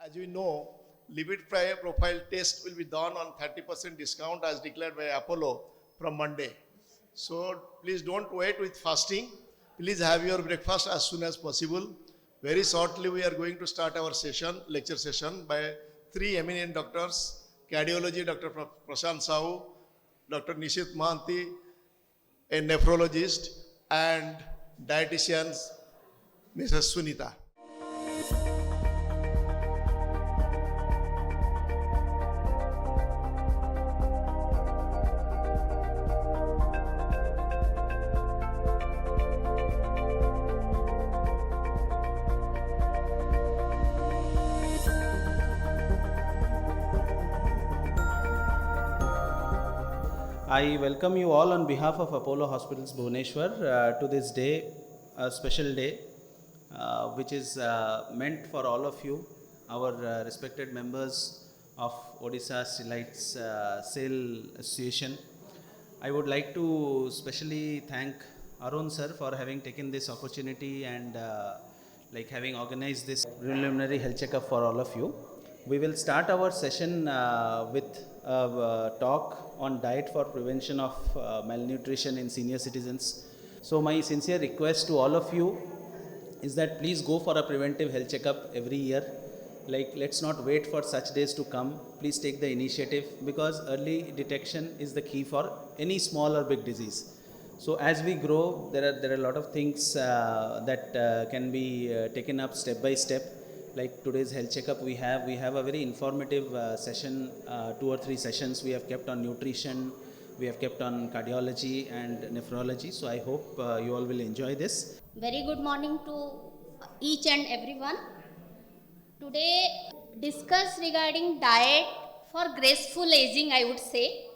As we know, lipid profile test will be done on 30% discount as declared by Apollo from Monday. So please don't wait with fasting. Please have your breakfast as soon as possible. Very shortly we are going to start our session, lecture session by three eminent doctors, Cardiology, Dr. Prashant Sahoo, Dr. Nisith Mohanty, a nephrologist, and dietitian, Mrs. Sunita. I welcome you all on behalf of Apollo Hospitals Bhubaneswar to this day, a special day, which is meant for all of you, our respected members of Odisha Steelites Association. I would like to specially thank Arun sir for having taken this opportunity and having organized this preliminary health checkup for all of you. We will start our session with a talk on diet for prevention of malnutrition in senior citizens. So my sincere request to all of you is that please go for a preventive health checkup every year. Let's not wait for such days to come. Please take the initiative, because early detection is the key for any small or big disease. So as we grow, there are a lot of things that can be taken up step by step. Like today's health checkup, we have a very informative session, 2 or 3 sessions we have kept on nutrition, we have kept on cardiology and nephrology. So I hope you all will enjoy this. Very good morning to each and everyone. Today discuss regarding diet for graceful aging, I would say,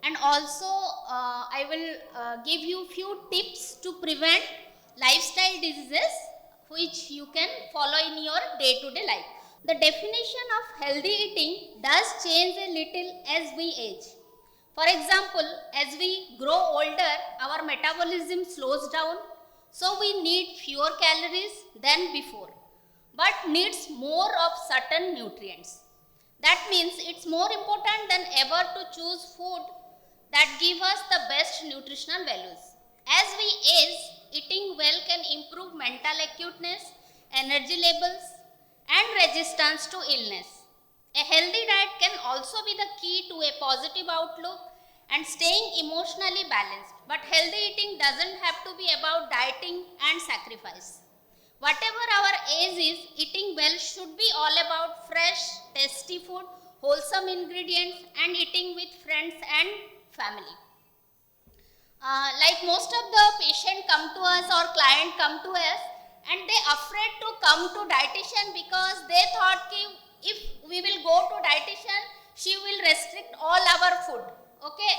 and also I will give you few tips to prevent lifestyle diseases which you can follow in your day-to-day life. The definition of healthy eating does change a little as we age. For example, as we grow older, our metabolism slows down, so we need fewer calories than before, but needs more of certain nutrients. That means it's more important than ever to choose food that give us the best nutritional values. As we age, eating well can improve mental acuteness, energy levels, and resistance to illness. A healthy diet can also be the key to a positive outlook and staying emotionally balanced. But healthy eating doesn't have to be about dieting and sacrifice. Whatever our age is, eating well should be all about fresh, tasty food, wholesome ingredients, and eating with friends and family. Like most of the patient come to us or client come to us and they afraid to come to dietitian because they thought if we will go to dietitian, she will restrict all our food. Okay,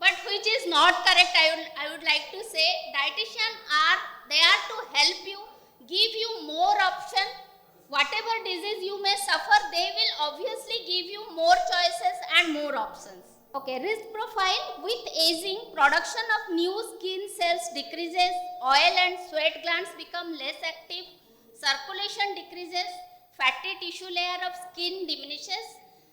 but which is not correct. I would like to say dietitian are to help you, give you more option. Whatever disease you may suffer, they will obviously give you more choices and more options. Okay, risk profile. With aging, production of new skin cells decreases, oil and sweat glands become less active, circulation decreases, fatty tissue layer of skin diminishes,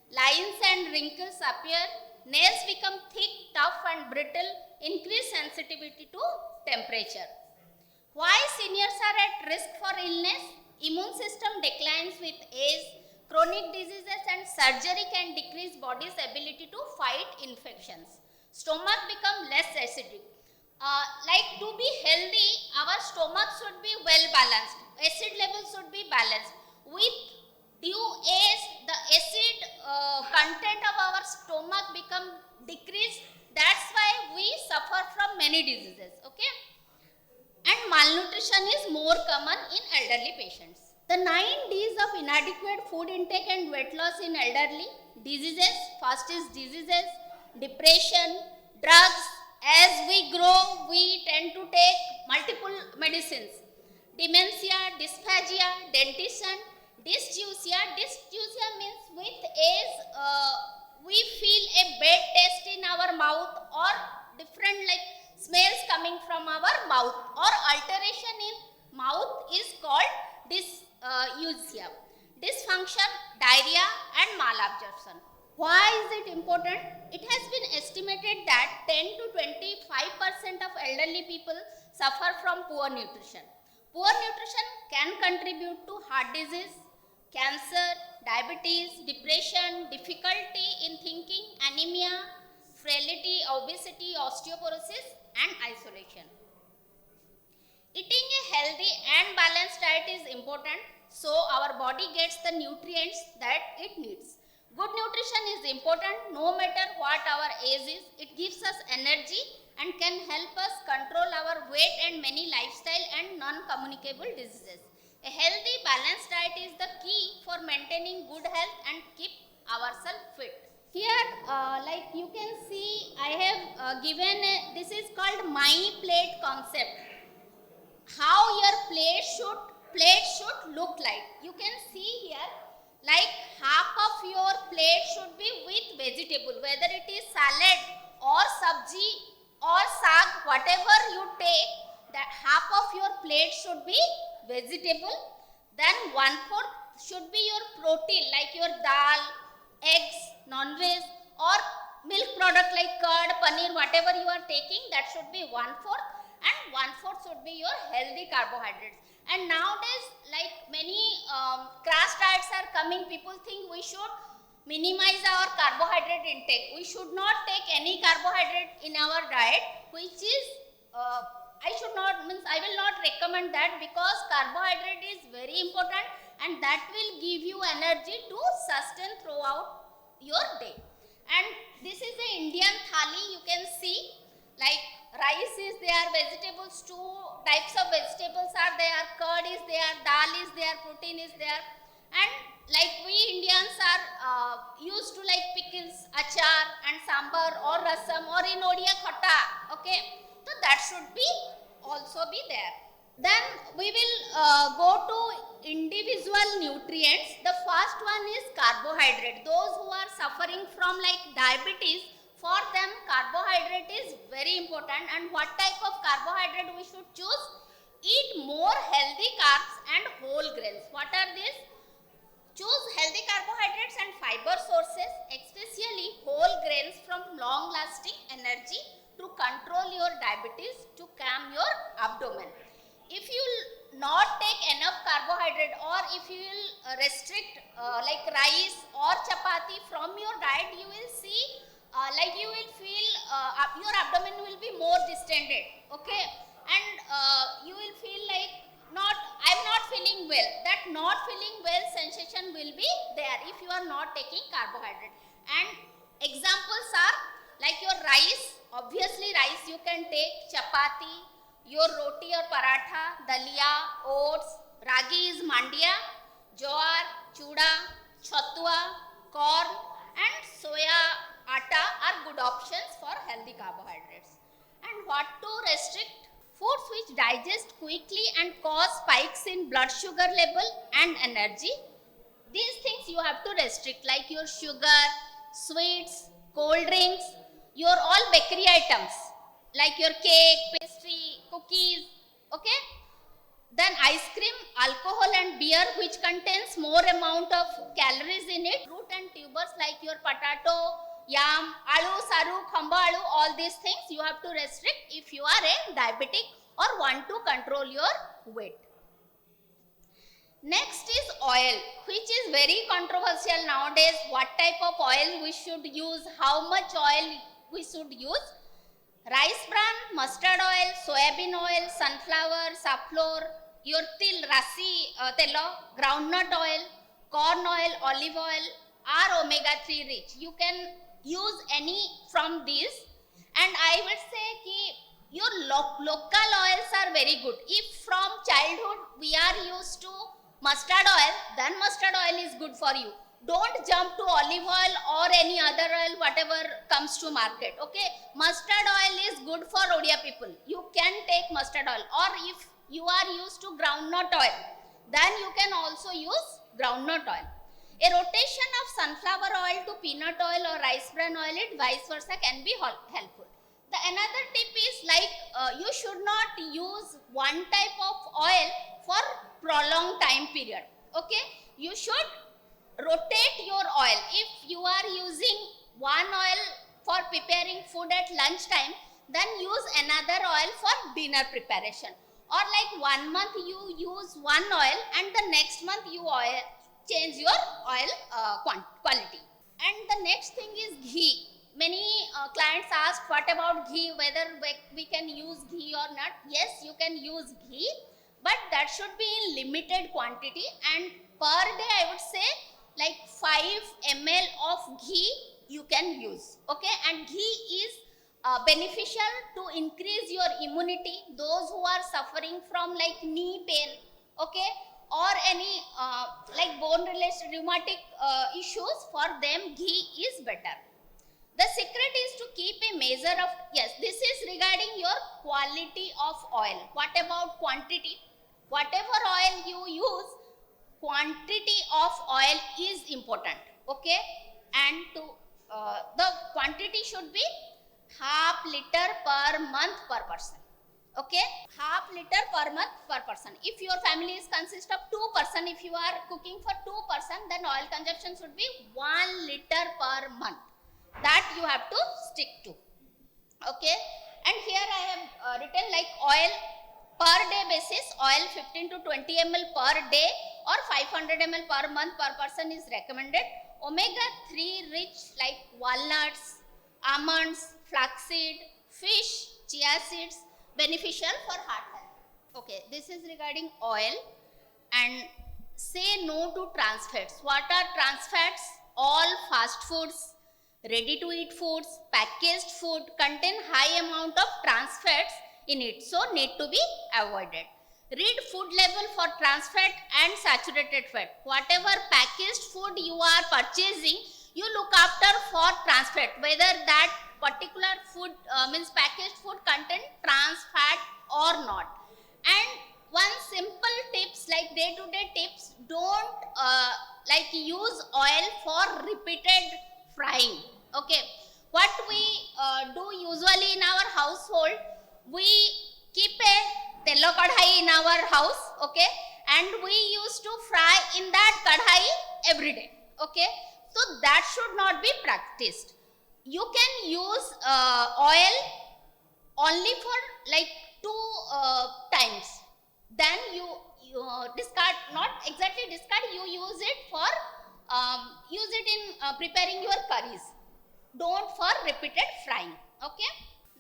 lines and wrinkles appear, nails become thick, tough and brittle, increase sensitivity to temperature. Why seniors are at risk for illness? Immune system declines with age. Chronic diseases and surgery can decrease body's ability to fight infections. Stomach become less acidic. To be healthy, our stomach should be well balanced. Acid levels should be balanced. With due age, the acid content of our stomach become decreased. That's why we suffer from many diseases. Okay, and malnutrition is more common in elderly patients. The 9 D's of inadequate food intake and weight loss in elderly diseases. First is diseases, depression, drugs. As we grow, we tend to take multiple medicines. Dementia, dysphagia, dentition, dysgeusia. Dysgeusia means with age, we feel a bad taste in our mouth or different smells coming from our mouth, or alteration in mouth is called dysgeusia. dysfunction, diarrhea and malabsorption. Why is it important? It has been estimated that 10 to 25% of elderly people suffer from poor nutrition. Poor nutrition can contribute to heart disease, cancer, diabetes, depression, difficulty in thinking, anemia, frailty, obesity, osteoporosis and isolation. Eating a healthy and balanced diet is important so our body gets the nutrients that it needs. Good nutrition is important no matter what our age is. It gives us energy and can help us control our weight and many lifestyle and non-communicable diseases. A healthy balanced diet is the key for maintaining good health and keep ourselves fit. Here like you can see I have this is called my plate concept. How your plate should look like. You can see here like half of your plate should be with vegetable, whether it is salad or sabji or saag, whatever you take, that half of your plate should be vegetable. Then 1/4 should be your protein like your dal, eggs, non-veg or milk product like curd, paneer, whatever you are taking, that should be 1/4 and 1/4 should be your healthy carbohydrates. And nowadays like many crash diets are coming, people think we should minimize our carbohydrate intake. We should not take any carbohydrate in our diet, which is I will not recommend that, because carbohydrate is very important and that will give you energy to sustain throughout your day. And this is the Indian thali. You can see like rice is there, vegetables, 2 types of vegetables are there, curd is there, dal is there, protein is there. And like we Indians are used to like pickles, achar and sambar or rasam or in Odia khata, okay. So that should be also be there. Then we will go to individual nutrients. The first one is carbohydrate. Those who are suffering from like diabetes, for them carbohydrate is very important. And what type of carbohydrate we should choose? Eat more healthy carbs and whole grains. What are these? Choose healthy carbohydrates and fiber sources, especially whole grains from long lasting energy to control your diabetes, to calm your abdomen. If you will not take enough carbohydrate, or if you will restrict like rice or chapati from your diet, you will see like you will feel your abdomen will be more distended, okay, and you will feel like I am not feeling well. That not feeling well sensation will be there if you are not taking carbohydrate. And examples are like your rice, obviously rice you can take, chapati, your roti or paratha, dalia, oats, ragi is mandia, jowar, chuda, chatua, corn and soya atta are good options for healthy carbohydrates. And what to restrict? Foods which digest quickly and cause spikes in blood sugar level and energy. These things you have to restrict, like your sugar, sweets, cold drinks, your all bakery items like your cake, pastry, cookies, okay. Then ice cream, alcohol and beer which contains more amount of calories in it. Root and tubers like your potato, yam, alu, saru, khamba alu, all these things you have to restrict if you are a diabetic or want to control your weight. Next is oil, which is very controversial nowadays. What type of oil we should use, how much oil we should use. Rice bran, mustard oil, soybean oil, sunflower, safflower, your til, rasi, telo, groundnut oil, corn oil, olive oil are omega-3 rich. You can use any from these, and I would say ki your local oils are very good. If from childhood we are used to mustard oil, then mustard oil is good for you. Don't jump to olive oil or any other oil, whatever comes to market, okay. Mustard oil is good for Odia people. You can take mustard oil, or if you are used to groundnut oil, then you can also use groundnut oil. A rotation of sunflower oil to peanut oil or rice bran oil, it vice versa can be helpful. The another tip is like you should not use one type of oil for prolonged time period, okay. you should rotate your oil. If you are using one oil for preparing food at lunchtime, then use another oil for dinner preparation. Or like 1 month you use one oil and the next month you change your oil quality. And the next thing is ghee. Many clients ask, what about ghee, whether we can use ghee or not. Yes, you can use ghee, but that should be in limited quantity, and per day I would say like 5 ml of ghee you can use. Okay, and ghee is beneficial to increase your immunity. Those who are suffering from like knee pain, okay, or any like bone related rheumatic issues, for them ghee is better. The secret is to keep a measure of, yes, this is regarding your quality of oil. What about quantity? Whatever oil you use, quantity of oil is important, okay? And to the quantity should be half liter per month per person, okay? Half liter per month per person. If your family is consist of 2 person, if you are cooking for 2 person, then oil consumption should be 1 liter per month. That you have to stick to, okay? And here I have written like oil per day basis, oil 15 to 20 ml per day or 500 ml per month per person is recommended. Omega-3 rich like walnuts, almonds, flaxseed, fish, chia seeds, beneficial for heart health. Okay, this is regarding oil. And say no to trans fats. What are trans fats? All fast foods, ready to eat foods, packaged food contain high amount of trans fats in it, so need to be avoided. Read food label for trans fat and saturated fat. Whatever packaged food you are purchasing, you look after for trans fat, whether that particular food means packaged food contain trans fat or not. And one simple tips, like day to day tips, don't like use oil for repeated frying. Okay, what we do usually in our household, we keep a tello kadhai in our house, okay, and we used to fry in that kadhai every day, okay. So that should not be practiced. You can use oil only for like 2 times, then you discard, not exactly discard, you use it for use it in preparing your curries. Don't for repeated frying, okay.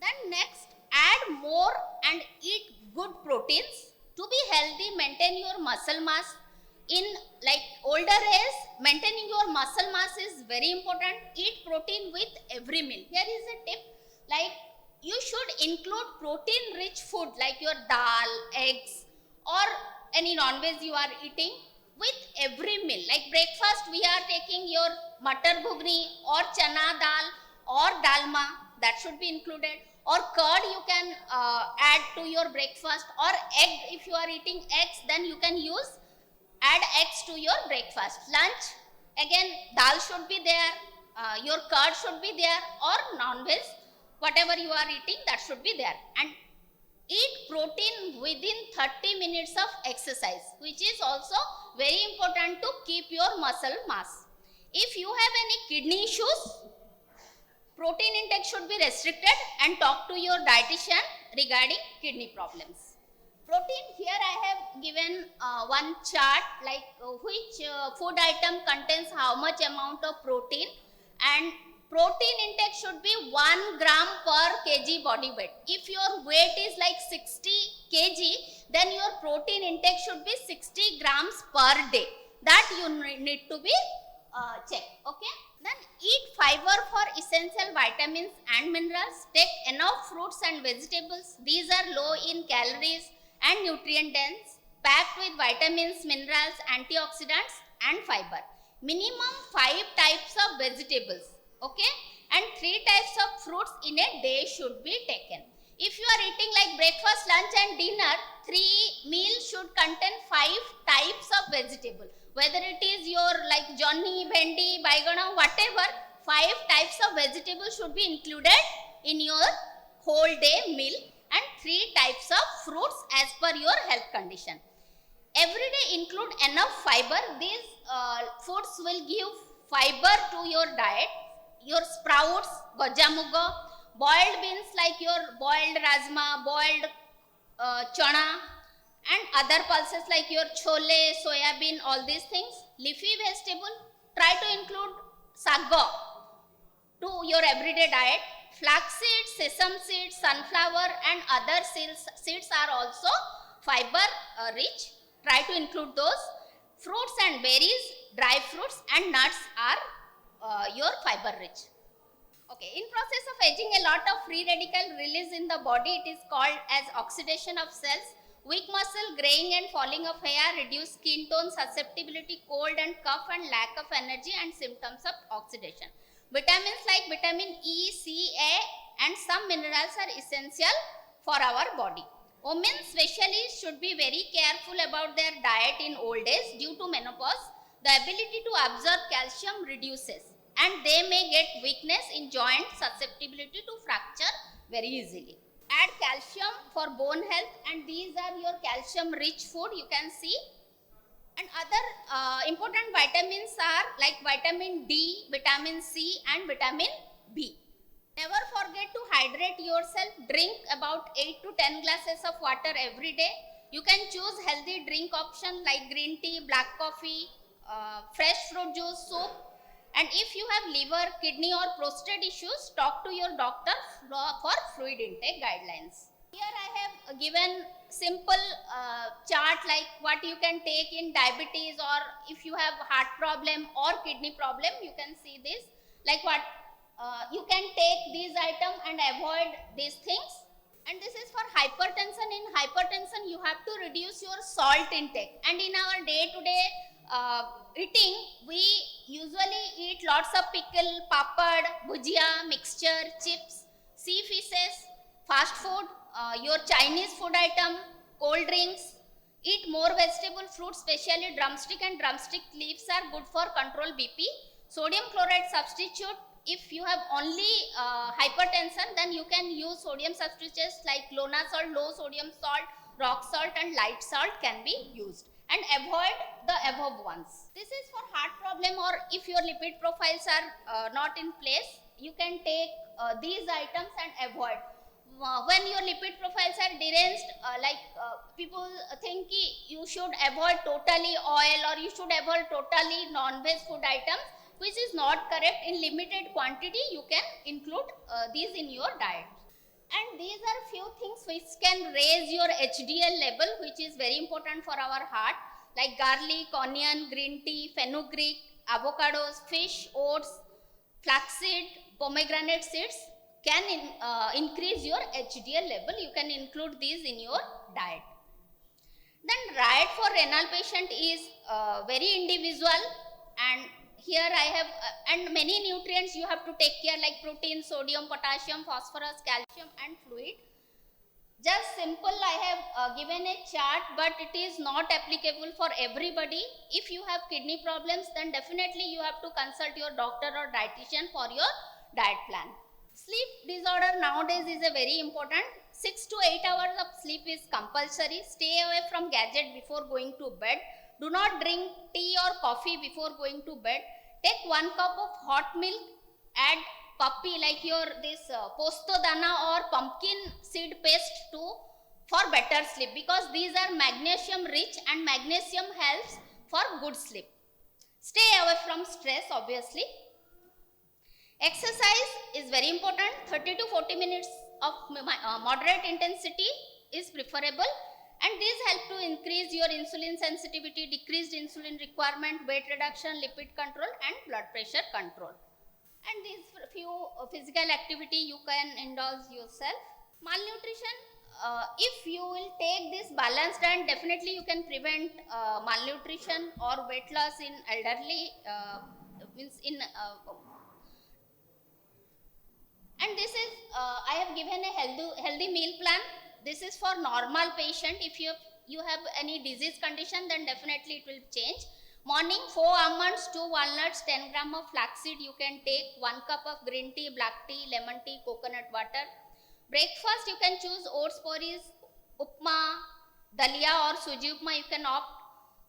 Then next, add more and eat good proteins to be healthy. Maintain your muscle mass. In like older age, maintaining your muscle mass is very important. Eat protein with every meal. Here is a tip, like you should include protein rich food like your dal, eggs, or any non-veg you are eating with every meal. Like breakfast, we are taking your matar bhugni or chana dal or dalma, that should be included. Or curd you can add to your breakfast, or egg, if you are eating eggs, then you can add eggs to your breakfast. Lunch, again dal should be there, your curd should be there, or non-veg, whatever you are eating, that should be there. And eat protein within 30 minutes of exercise, which is also very important to keep your muscle mass. If you have any kidney issues, protein intake should be restricted, and talk to your dietitian regarding kidney problems. Protein, here I have given one chart, like which food item contains how much amount of protein, and protein intake should be 1 gram per kg body weight. If your weight is like 60 kg, then your protein intake should be 60 grams per day. That you need to be checked, okay. Then eat fiber for essential vitamins and minerals. Take enough fruits and vegetables. These are low in calories and nutrient dense, packed with vitamins, minerals, antioxidants and fiber. Minimum 5 types of vegetables, okay, and 3 types of fruits in a day should be taken. If you are eating like breakfast, lunch and dinner, 3 meals should contain 5 types of vegetable. Whether it is your like jhani, bhendi, baigana, whatever, 5 types of vegetables should be included in your whole day meal, and 3 types of fruits as per your health condition. Every day include enough fiber. These foods will give fiber to your diet. Your sprouts, gajamuga, boiled beans like your boiled rajma, boiled chana, and other pulses like your chole, soya bean, all these things. Leafy vegetable, try to include sago to your everyday diet. Flax seeds, sesame seeds, sunflower and other seeds are also fiber rich. Try to include those. Fruits and berries, dry fruits and nuts are your fiber rich. Okay, in process of aging, a lot of free radical release in the body. It is called as oxidation of cells. Weak muscle, graying and falling of hair, reduced skin tone, susceptibility, cold and cough and lack of energy and symptoms of oxidation. Vitamins like vitamin E, C, A and some minerals are essential for our body. Women especially should be very careful about their diet in old age. Due to menopause, the ability to absorb calcium reduces and they may get weakness in joint, susceptibility to fracture very easily. Add calcium for bone health and these are your calcium rich food, you can see. And other important vitamins are like vitamin D, vitamin C and vitamin B. Never forget to hydrate yourself. Drink about 8 to 10 glasses of water every day. You can choose healthy drink option like green tea, black coffee, fresh fruit juice, soup. And if you have liver, kidney or prostate issues, talk to your doctor for fluid intake guidelines. Here I have given simple chart like what you can take in diabetes, or if you have heart problem or kidney problem, you can see this. Like what you can take these items and avoid these things. And this is for hypertension. In hypertension, you have to reduce your salt intake. And in our day-to-day eating, we usually eat lots of pickle, papad, bhujia, mixture, chips, sea fishes, fast food, your Chinese food item, cold drinks. Eat more vegetable, fruits, especially drumstick and drumstick leaves are good for control BP. Sodium chloride substitute. If you have only hypertension, then you can use sodium substitutes like Lona salt, low sodium salt, rock salt and light salt can be used. And avoid the above ones. This is for heart problem, or if your lipid profiles are not in place, you can take these items and avoid. When your lipid profiles are deranged, people think you should avoid totally oil or you should avoid totally non-veg food items, which is not correct. In limited quantity, you can include these in your diet. And these are few things which can raise your HDL level, which is very important for our heart, like garlic, onion, green tea, fenugreek, avocados, fish, oats, flaxseed, pomegranate seeds can increase your HDL level. You can include these in your diet. Then diet for renal patient is very individual, and here I have and many nutrients you have to take care like protein, sodium, potassium, phosphorus, calcium and fluid. Just simple I have given a chart, but it is not applicable for everybody. If you have kidney problems, then definitely you have to consult your doctor or dietitian for your diet plan. Sleep disorder nowadays is a very important. 6 to 8 hours of sleep is compulsory. Stay away from gadget before going to bed. Do not drink tea or coffee before going to bed. Take 1 cup of hot milk, add puppy like your posto dana or pumpkin seed paste for better sleep, because these are magnesium rich and magnesium helps for good sleep. Stay away from stress obviously. Exercise is very important. 30 to 40 minutes of moderate intensity is preferable, and these help to increase your insulin sensitivity, decreased insulin requirement, weight reduction, lipid control and blood pressure control. And these few physical activity you can indulge yourself. Malnutrition, if you will take this balanced diet, definitely you can prevent malnutrition or weight loss in elderly and this is I have given a healthy meal plan. This is for normal patient. If you have any disease condition, then definitely it will change. Morning 4 almonds, 2 walnuts, 10 gram of flaxseed you can take, 1 cup of green tea, black tea, lemon tea, coconut water. Breakfast you can choose oats porridge, upma, dalia or suji upma you can opt.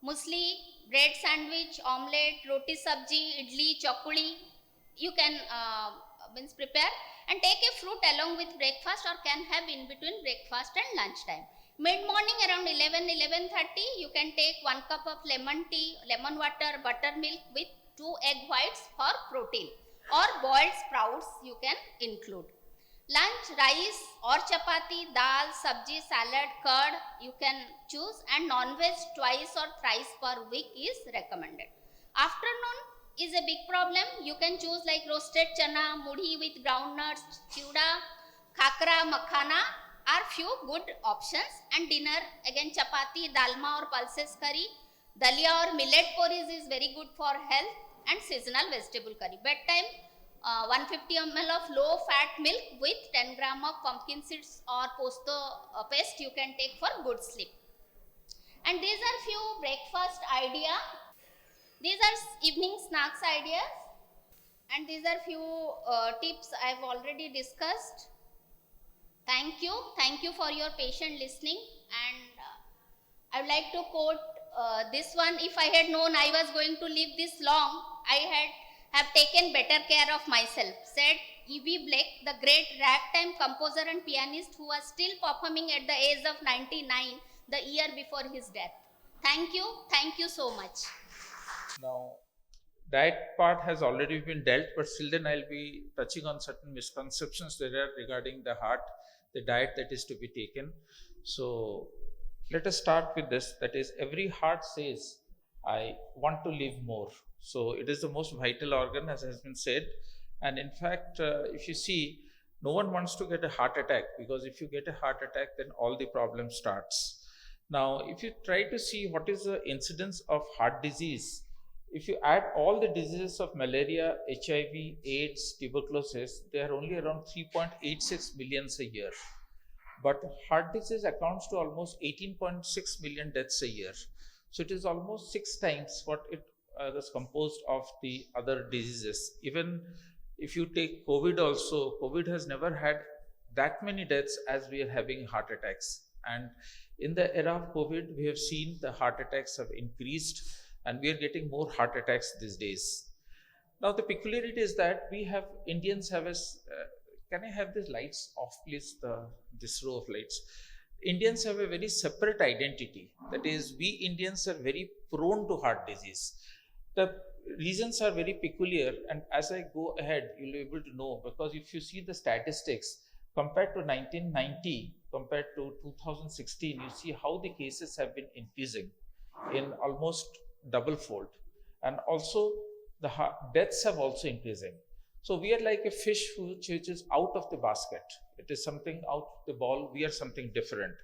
Musli, bread sandwich, omelette, roti sabji, idli, chakuli. You can means prepare and take a fruit along with breakfast, or can have in between breakfast and lunchtime. Mid morning around 11:30, you can take 1 cup of lemon tea, lemon water, buttermilk with 2 egg whites for protein, or boiled sprouts you can include. Lunch, rice or chapati, dal, sabji, salad, curd you can choose, and non-veg twice or thrice per week is recommended. Afternoon is a big problem. You can choose like roasted chana, mudhi with groundnuts, chuda, khakra, makhana are few good options. And dinner again chapati, dalma or pulses curry, dalia or millet porridge is very good for health, and seasonal vegetable curry. Bedtime 150 ml of low fat milk with 10 gram of pumpkin seeds or posto paste you can take for good sleep. And these are few breakfast idea. These are evening snacks ideas, and these are few tips I've already discussed. Thank you for your patient listening. And I would like to quote this one. If I had known I was going to live this long, I have taken better care of myself, said E.B. Blake, the great ragtime composer and pianist who was still performing at the age of 99, the year before his death. Thank you so much. Now, diet part has already been dealt, but still then I'll be touching on certain misconceptions there are regarding the heart, the diet that is to be taken. So let us start with this. That is, every heart says, I want to live more. So it is the most vital organ, as has been said. And in fact, if you see, no one wants to get a heart attack, because if you get a heart attack, then all the problem starts. Now, if you try to see what is the incidence of heart disease, if you add all the diseases of malaria, HIV, AIDS, tuberculosis, they are only around 3.86 millions a year. But heart disease accounts to almost 18.6 million deaths a year. So it is almost 6 times what it was composed of the other diseases. Even if you take COVID also, COVID has never had that many deaths as we are having heart attacks. And in the era of COVID, we have seen the heart attacks have increased, and we are getting more heart attacks these days. Now, the peculiarity is that we have, Indians have a, can I have these lights off, please, this row of lights? Indians have a very separate identity. That is, we Indians are very prone to heart disease. The reasons are very peculiar, and as I go ahead, you'll be able to know, because if you see the statistics, compared to 1990, compared to 2016, you see how the cases have been increasing in almost double fold. And also, the deaths have also increasing. So we are like a fish which is out of the basket. It is something out of the ball. We are something different.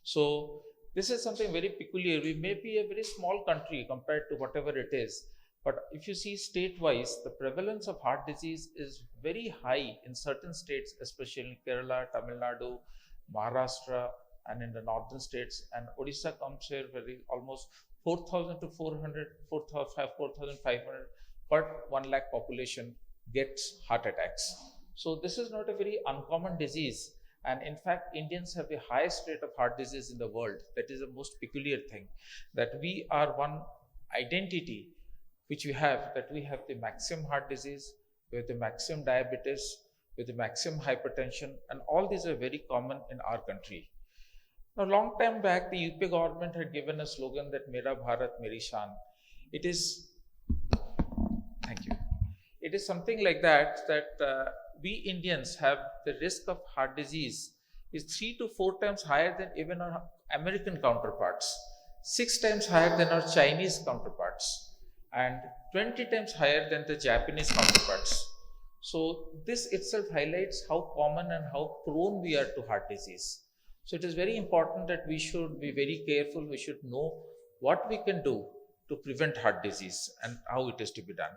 So this is something very peculiar. We may be a very small country compared to whatever it is. But if you see state-wise, the prevalence of heart disease is very high in certain states, especially in Kerala, Tamil Nadu, Maharashtra, and in the northern states. And Odisha comes here very almost 4,000 to 400, 4,500 per 1 lakh population gets heart attacks. So this is not a very uncommon disease. And in fact, Indians have the highest rate of heart disease in the world. That is the most peculiar thing, that we are one identity which we have, that we have the maximum heart disease, we have the maximum diabetes, with the maximum hypertension, and all these are very common in our country. Now, long time back, the UP government had given a slogan that Mera Bharat, Meri Shan. It is, thank you. It is something like that, we Indians have the risk of heart disease is 3 to 4 times higher than even our American counterparts, 6 times higher than our Chinese counterparts, and 20 times higher than the Japanese counterparts. So this itself highlights how common and how prone we are to heart disease. So it is very important that we should be very careful. We should know what we can do to prevent heart disease and how it is to be done.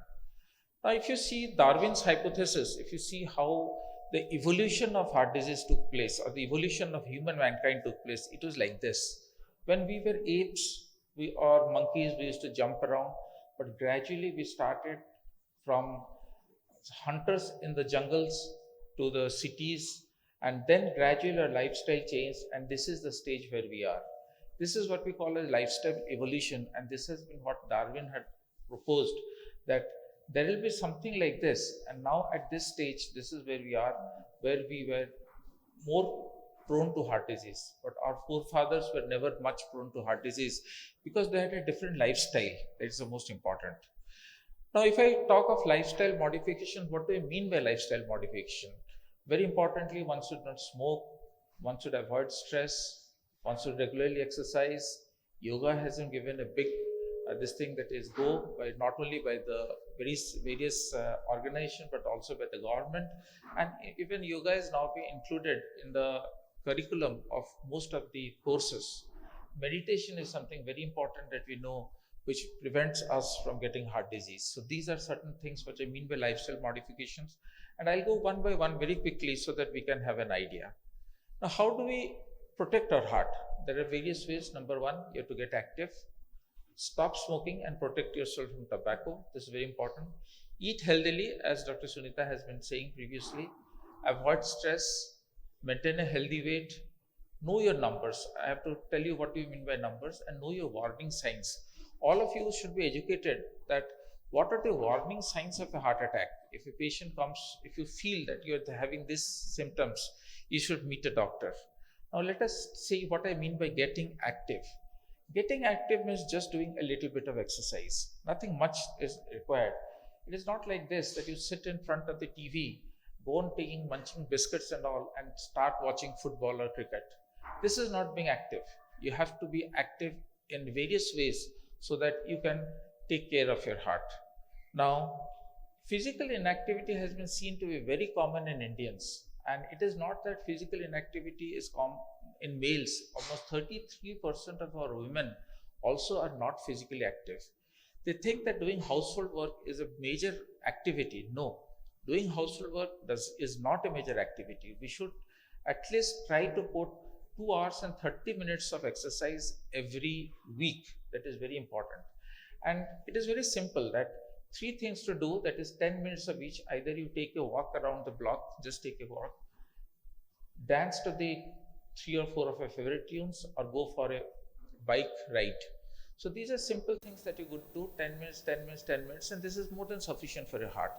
Now, if you see Darwin's hypothesis, if you see how the evolution of heart disease took place, or the evolution of human mankind took place, it was like this. When we were apes, or monkeys, we used to jump around, but gradually we started from hunters in the jungles to the cities, and then gradually our lifestyle changed, and this is the stage where we are. This is what we call a lifestyle evolution, and this has been what Darwin had proposed, that there will be something like this. And now at this stage, this is where we are, where we were more prone to heart disease, but our forefathers were never much prone to heart disease because they had a different lifestyle. That is the most important. Now, if I talk of lifestyle modification, what do I mean by lifestyle modification? Very importantly, one should not smoke, one should avoid stress, one should regularly exercise. Yoga has been given a big this thing that is go by not only by the various organizations but also by the government, and even yoga is now being included in the curriculum of most of the courses. Meditation is something very important that we know, which prevents us from getting heart disease. So these are certain things which I mean by lifestyle modifications, and I'll go one by one very quickly so that we can have an idea. Now, how do we protect our heart? There are various ways. Number one, you have to get active. Stop smoking and protect yourself from tobacco. This is very important. Eat healthily, as Dr. Sunita has been saying previously. Avoid stress. Maintain a healthy weight. Know your numbers. I have to tell you what you mean by numbers, and know your warning signs. All of you should be educated that what are the warning signs of a heart attack. If a patient comes, if you feel that you are having these symptoms, you should meet a doctor. Now let us see what I mean by getting active. Getting active means just doing a little bit of exercise. Nothing much is required. It is not like this that you sit in front of the TV, go on munching biscuits and all, and start watching football or cricket. This is not being active. You have to be active in various ways so that you can take care of your heart. Now, physical inactivity has been seen to be very common in Indians. And it is not that physical inactivity is common in males. Almost 33% of our women also are not physically active. They think that doing household work is a major activity. No, doing household work is not a major activity. We should at least try to put 2 hours and 30 minutes of exercise every week. That is very important. And it is very simple that 3 things to do, that is 10 minutes of each. Either you take a walk around the block, just take a walk, dance to the 3 or 4 of your favorite tunes, or go for a bike ride. So these are simple things that you could do, 10 minutes, 10 minutes, 10 minutes, and this is more than sufficient for your heart.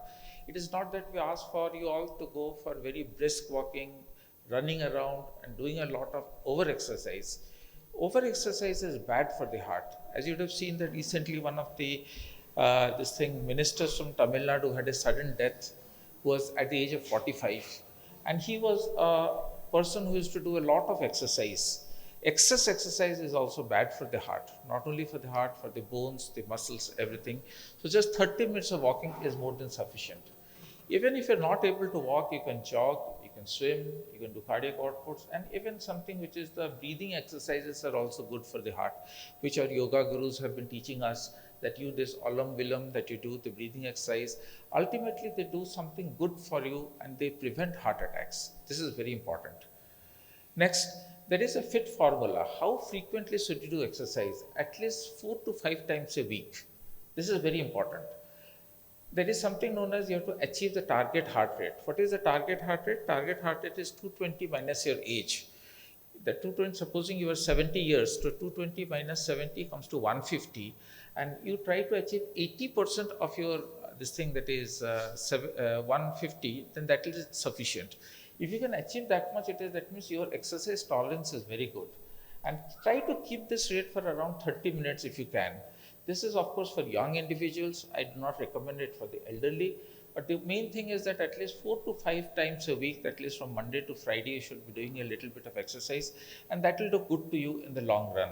It is not that we ask for you all to go for very brisk walking, running around and doing a lot of over-exercise. Over-exercise is bad for the heart. As you would have seen that recently one of the ministers from Tamil Nadu had a sudden death, who was at the age of 45. And he was a person who used to do a lot of exercise. Excess exercise is also bad for the heart, not only for the heart, for the bones, the muscles, everything. So just 30 minutes of walking is more than sufficient. Even if you're not able to walk, you can jog, you can swim, you can do cardiac outputs, and even something which is the breathing exercises are also good for the heart, which our yoga gurus have been teaching us, that you this Olam Vilam that you do, the breathing exercise, ultimately they do something good for you and they prevent heart attacks. This is very important. Next, there is a fit formula. How frequently should you do exercise? At least 4 to 5 times a week. This is very important. There is something known as you have to achieve the target heart rate. What is the target heart rate? Target heart rate is 220 minus your age. The 220, supposing you are 70 years, so 220 minus 70 comes to 150, and you try to achieve 80% of your this thing that is 150, then that is sufficient. If you can achieve that much, that means your exercise tolerance is very good. And try to keep this rate for around 30 minutes if you can. This is of course for young individuals. I do not recommend it for the elderly. But the main thing is that at least 4 to 5 times a week, at least from Monday to Friday, you should be doing a little bit of exercise, and that will do good to you in the long run.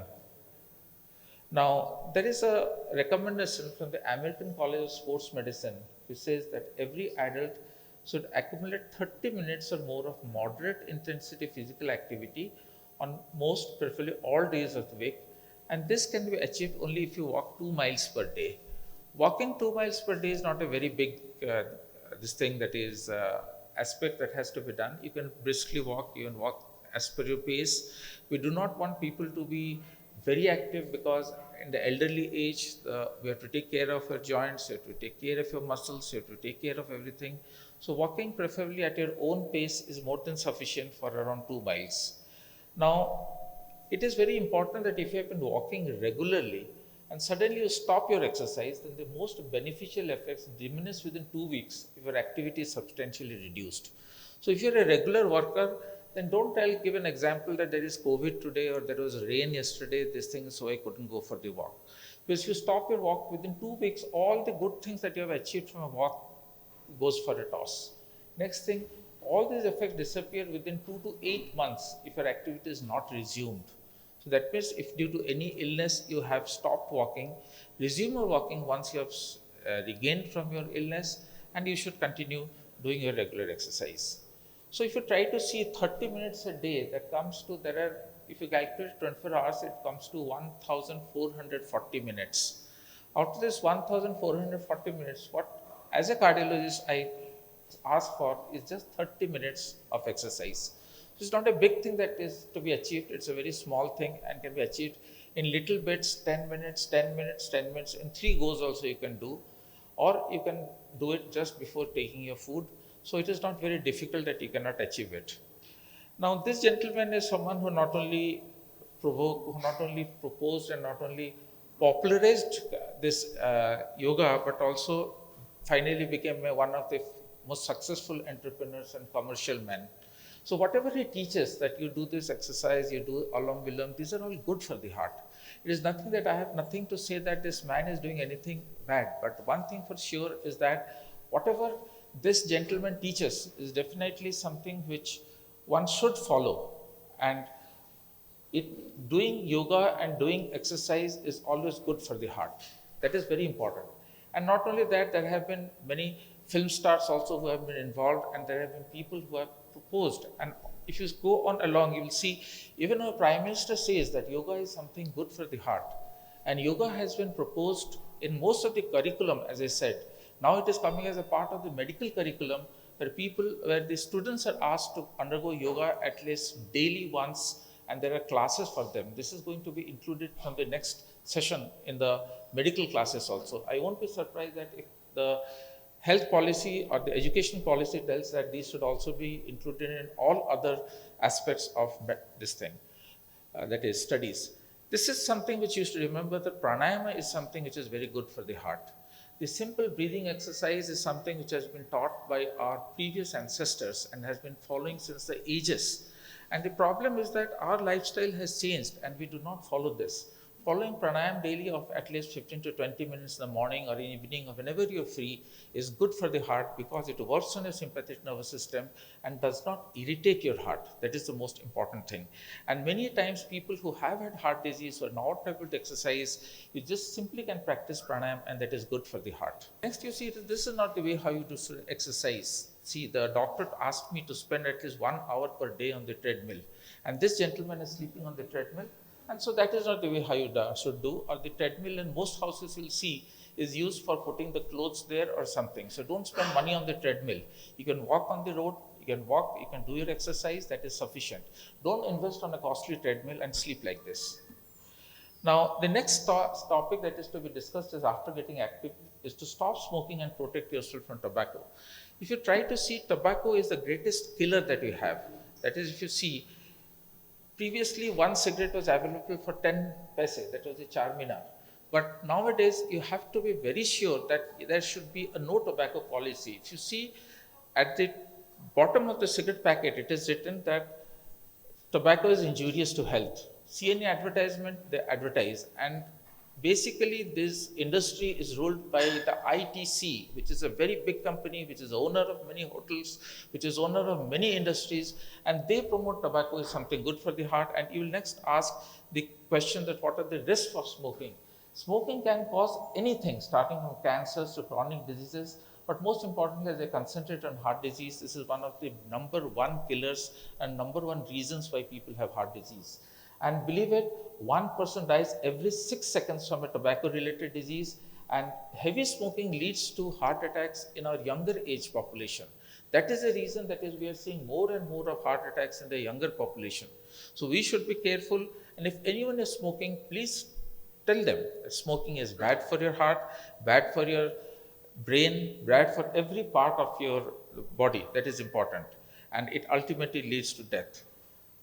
Now, there is a recommendation from the American College of Sports Medicine, which says that every adult should accumulate 30 minutes or more of moderate intensity physical activity on most, preferably all days of the week. And this can be achieved only if you walk 2 miles per day. Walking 2 miles per day is not a very big aspect that has to be done. You can briskly walk, you can walk as per your pace. We do not want people to be very active because in the elderly age, we have to take care of your joints, you have to take care of your muscles, you have to take care of everything. So walking preferably at your own pace is more than sufficient for around 2 miles. Now, it is very important that if you have been walking regularly and suddenly you stop your exercise, then the most beneficial effects diminish within 2 weeks if your activity is substantially reduced. So if you're a regular worker, then don't give an example that there is COVID today or there was rain yesterday, this thing, so I couldn't go for the walk. Because if you stop your walk within 2 weeks, all the good things that you have achieved from a walk goes for a toss. Next thing, all these effects disappear within 2 to 8 months if your activity is not resumed. So that means if due to any illness you have stopped walking, resume your walking once you have regained from your illness, and you should continue doing your regular exercise. So if you try to see 30 minutes a day, that comes to, if you calculate 24 hours, it comes to 1,440 minutes. Out of this 1,440 minutes, what as a cardiologist I ask for is just 30 minutes of exercise. So it's not a big thing that is to be achieved. It's a very small thing and can be achieved in little bits, 10 minutes, 10 minutes, 10 minutes. In 3 goes also you can do, or you can do it just before taking your food. So it is not very difficult that you cannot achieve it. Now this gentleman is someone who not only proposed and not only popularized this yoga, but also finally became one of the most successful entrepreneurs and commercial men. So whatever he teaches, that you do this exercise, you do Alam Vilam, these are all good for the heart. It is nothing that I have nothing to say that this man is doing anything bad. But one thing for sure is that whatever this gentleman teaches is definitely something which one should follow. And doing yoga and doing exercise is always good for the heart. That is very important. And not only that, there have been many film stars also who have been involved, and there have been people who have proposed. And if you go on along, you will see even our Prime Minister says that yoga is something good for the heart. And yoga has been proposed in most of the curriculum, as I said. Now it is coming as a part of the medical curriculum where the students are asked to undergo yoga at least daily once, and there are classes for them. This is going to be included from the next session in the medical classes also. I won't be surprised that if the health policy or the education policy tells that these should also be included in all other aspects of this thing, that is studies. This is something which you should remember, that pranayama is something which is very good for the heart. The simple breathing exercise is something which has been taught by our previous ancestors and has been following since the ages. And the problem is that our lifestyle has changed and we do not follow this. Following pranayam daily of at least 15 to 20 minutes in the morning or in the evening or whenever you're free is good for the heart, because it works on your sympathetic nervous system and does not irritate your heart. That is the most important thing. And many times people who have had heart disease or not able to exercise, you just simply can practice pranayam, and that is good for the heart. Next, you see, this is not the way how you do exercise. See, the doctor asked me to spend at least 1 hour per day on the treadmill, and this gentleman is sleeping on the treadmill. And so that is not the way how you should do. Or the treadmill in most houses you'll see is used for putting the clothes there or something. So don't spend money on the treadmill. You can walk on the road, you can walk, you can do your exercise, that is sufficient. Don't invest on a costly treadmill and sleep like this. Now, the next topic that is to be discussed is, after getting active, is to stop smoking and protect yourself from tobacco. If you try to see, tobacco is the greatest killer that you have. That is, if you see, previously, 1 cigarette was available for 10 paise, that was the Charminar. But nowadays, you have to be very sure that there should be a no tobacco policy. If you see at the bottom of the cigarette packet, it is written that tobacco is injurious to health. See any advertisement, they advertise. And basically, this industry is ruled by the ITC, which is a very big company, which is owner of many hotels, which is owner of many industries, and they promote tobacco as something good for the heart. And you will next ask the question that what are the risks of smoking? Smoking can cause anything, starting from cancers to chronic diseases, but most importantly, as I concentrate on heart disease, this is one of the #1 killers and #1 reasons why people have heart disease. And believe it, 1 person dies every 6 seconds from a tobacco-related disease, and heavy smoking leads to heart attacks in our younger age population. That is the reason that is we are seeing more and more of heart attacks in the younger population. So we should be careful, and if anyone is smoking, please tell them that smoking is bad for your heart, bad for your brain, bad for every part of your body. That is important, and it ultimately leads to death.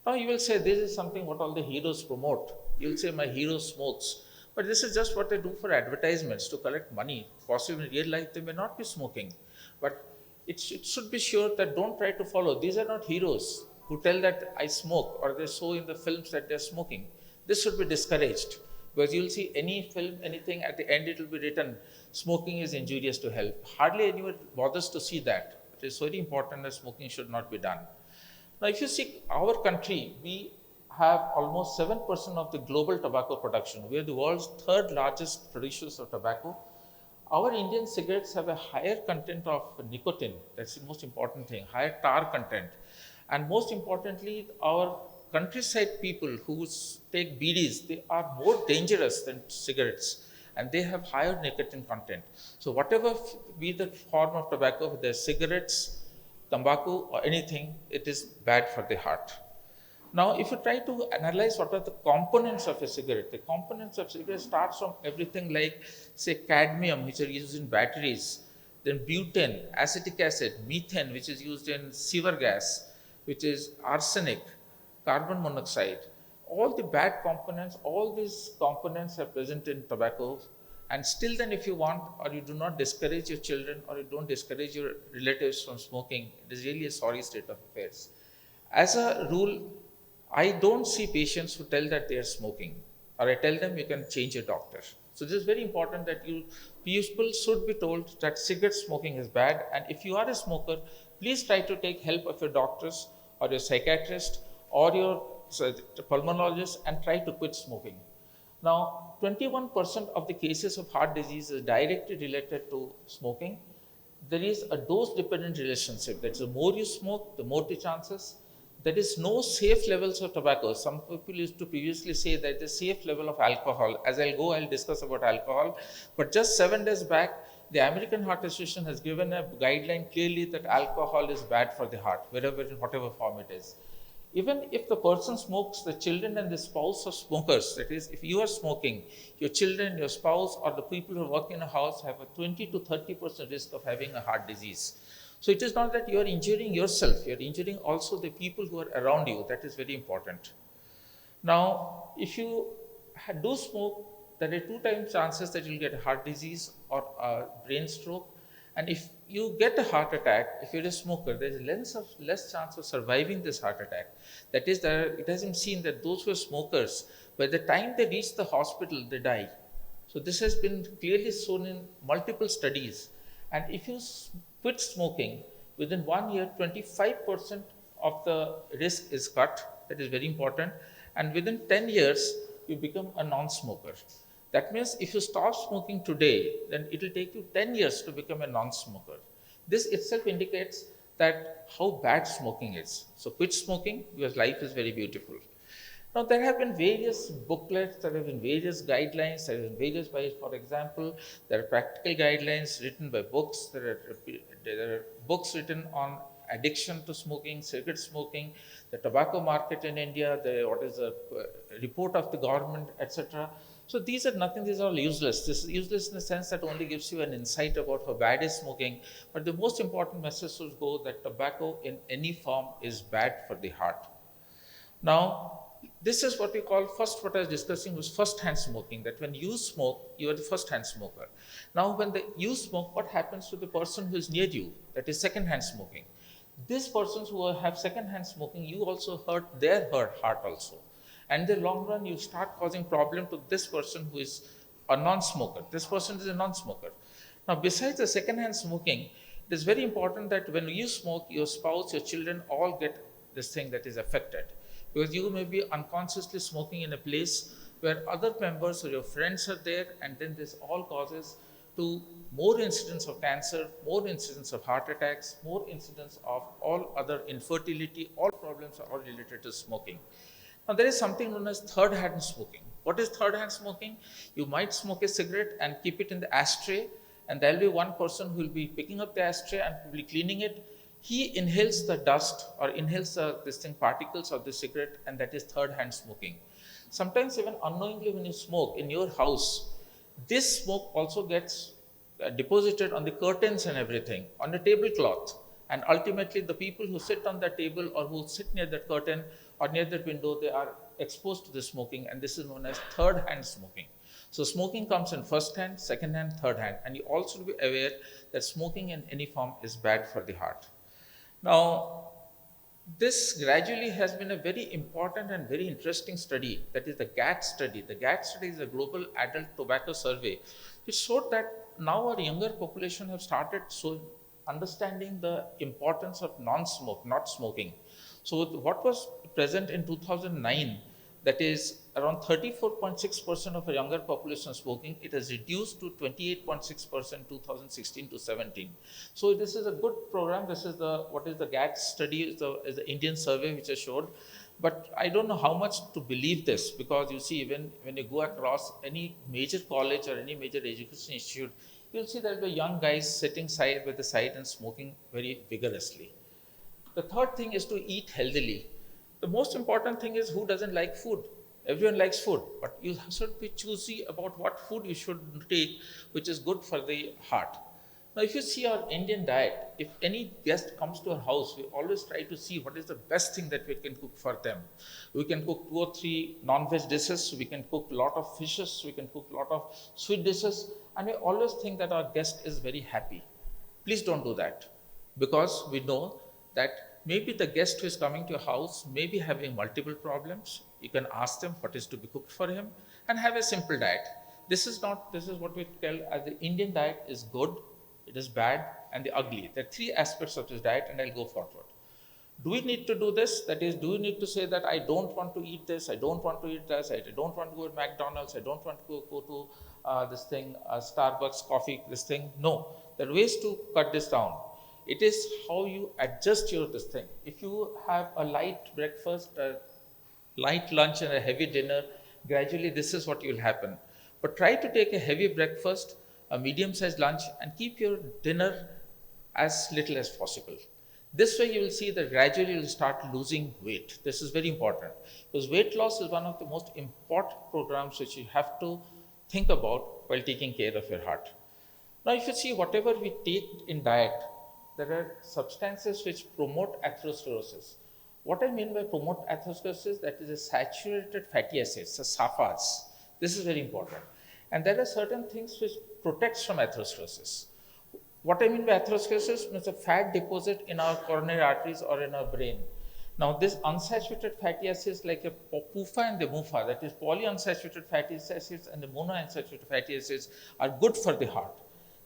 Now you will say this is something what all the heroes promote. You will say my hero smokes. But this is just what they do for advertisements to collect money. Possibly in real life they may not be smoking. But it should be sure that don't try to follow. These are not heroes who tell that I smoke or they show in the films that they're smoking. This should be discouraged. Because you'll see any film, anything, at the end it will be written, smoking is injurious to health. Hardly anyone bothers to see that. It is very important that smoking should not be done. Now, if you see our country, we have almost 7% of the global tobacco production. We are the world's third largest producers of tobacco. Our Indian cigarettes have a higher content of nicotine. That's the most important thing, higher tar content. And most importantly, our countryside people who take BDs, they are more dangerous than cigarettes and they have higher nicotine content. So whatever be the form of tobacco, whether cigarettes, tobacco or anything, it is bad for the heart. Now, if you try to analyze what are the components of a cigarette, the components of cigarette starts from everything like, say, cadmium, which are used in batteries, then butane, acetic acid, methane, which is used in sewer gas, which is arsenic, carbon monoxide. All the bad components, all these components are present in tobacco. And still then if you want, or you do not discourage your children, or you don't discourage your relatives from smoking, it is really a sorry state of affairs. As a rule, I don't see patients who tell that they are smoking, or I tell them you can change your doctor. So this is very important that people should be told that cigarette smoking is bad, and if you are a smoker, please try to take help of your doctors or your psychiatrist or your pulmonologist and try to quit smoking. Now, 21% of the cases of heart disease is directly related to smoking. There is a dose-dependent relationship. That is, the more you smoke, the more the chances. There is no safe levels of tobacco. Some people used to previously say that the safe level of alcohol. As I'll discuss about alcohol. But just 7 days back, the American Heart Association has given a guideline clearly that alcohol is bad for the heart, wherever, in whatever form it is. Even if the person smokes, the children and the spouse of smokers, that is, if you are smoking, your children, your spouse, or the people who work in a house have a 20 to 30% risk of having a heart disease. So it is not that you are injuring yourself, you are injuring also the people who are around you. That is very important. Now, if you do smoke, there are 2 times chances that you will get a heart disease or a brain stroke. And if you get a heart attack, if you're a smoker, there is less chance of surviving this heart attack. That is, it has been seen that those who are smokers, by the time they reach the hospital, they die. So this has been clearly shown in multiple studies. And if you quit smoking, within 1 year, 25% of the risk is cut. That is very important. And within 10 years, you become a non-smoker. That means if you stop smoking today, then it will take you 10 years to become a non-smoker. This itself indicates that how bad smoking is. So quit smoking, because life is very beautiful. Now, there have been various booklets, there have been various guidelines, there have been various, for example, there are practical guidelines written by books, there are books written on addiction to smoking, cigarette smoking, the tobacco market in India, what is the report of the government, etc. So these are nothing, these are all useless. This is useless in the sense that only gives you an insight about how bad is smoking. But the most important message should go that tobacco in any form is bad for the heart. Now, this is what we call, first what I was discussing was first-hand smoking, that when you smoke, you are the first-hand smoker. Now, when you smoke, what happens to the person who is near you? That is second-hand smoking. These persons who have second-hand smoking, you also hurt their heart also. And in the long run, you start causing problem to this person who is a non-smoker. This person is a non-smoker. Now, besides the second-hand smoking, it is very important that when you smoke, your spouse, your children all get this thing that is affected. Because you may be unconsciously smoking in a place where other members or your friends are there, and then this all causes to more incidence of cancer, more incidence of heart attacks, more incidence of all other infertility, all problems are all related to smoking. Now, there is something known as third-hand smoking. What is third-hand smoking? You might smoke a cigarette and keep it in the ashtray, and there will be one person who will be picking up the ashtray and will be cleaning it. He inhales the dust or inhales particles of the cigarette, and that is third-hand smoking. Sometimes even unknowingly when you smoke in your house, this smoke also gets deposited on the curtains and everything, on the tablecloth. And ultimately, the people who sit on that table or who sit near that curtain or near that window, they are exposed to the smoking, and this is known as third-hand smoking. So smoking comes in first hand, second hand, third hand, and you also be aware that smoking in any form is bad for the heart. Now, this gradually has been a very important and very interesting study, that is the GATT study. The GATT study is a Global Adult Tobacco Survey. It showed that now our younger population have started understanding the importance of non-smoke, not smoking. So what was present in 2009, that is around 34.6% of a younger population smoking, it has reduced to 28.6% 2016 to 17. So this is a good program. This is what is the GATT study, is the Indian survey which I showed. But I don't know how much to believe this, because you see, when you go across any major college or any major education institute, you'll see that the young guys sitting side by the side and smoking very vigorously. The third thing is to eat healthily. The most important thing is, who doesn't like food? Everyone likes food, but you should be choosy about what food you should take, which is good for the heart. Now, if you see our Indian diet, if any guest comes to our house, we always try to see what is the best thing that we can cook for them. We can cook 2 or 3 non-veg dishes, we can cook a lot of fishes, we can cook a lot of sweet dishes, and we always think that our guest is very happy. Please don't do that, because we know that maybe the guest who is coming to your house may be having multiple problems. You can ask them what is to be cooked for him and have a simple diet. This is what we tell as the Indian diet is good, it is bad, and the ugly. There are 3 aspects of this diet, and I'll go forward. Do we need to do this? That is, do we need to say that I don't want to eat this, I don't want to eat this, I don't want to go to McDonald's, I don't want to go to Starbucks, coffee, this thing? No. There are ways to cut this down. It is how you adjust this thing. If you have a light breakfast, a light lunch, and a heavy dinner, gradually this is what will happen. But try to take a heavy breakfast, a medium-sized lunch, and keep your dinner as little as possible. This way you will see that gradually you will start losing weight. This is very important, because weight loss is one of the most important programs which you have to think about while taking care of your heart. Now, if you see whatever we take in diet, there are substances which promote atherosclerosis. What I mean by promote atherosclerosis, that is a saturated fatty acids, the SAFAs. This is very important. And there are certain things which protects from atherosclerosis. What I mean by atherosclerosis means a fat deposit in our coronary arteries or in our brain. Now, this unsaturated fatty acids like a PUFA and the MUFA, that is polyunsaturated fatty acids and the monounsaturated fatty acids, are good for the heart.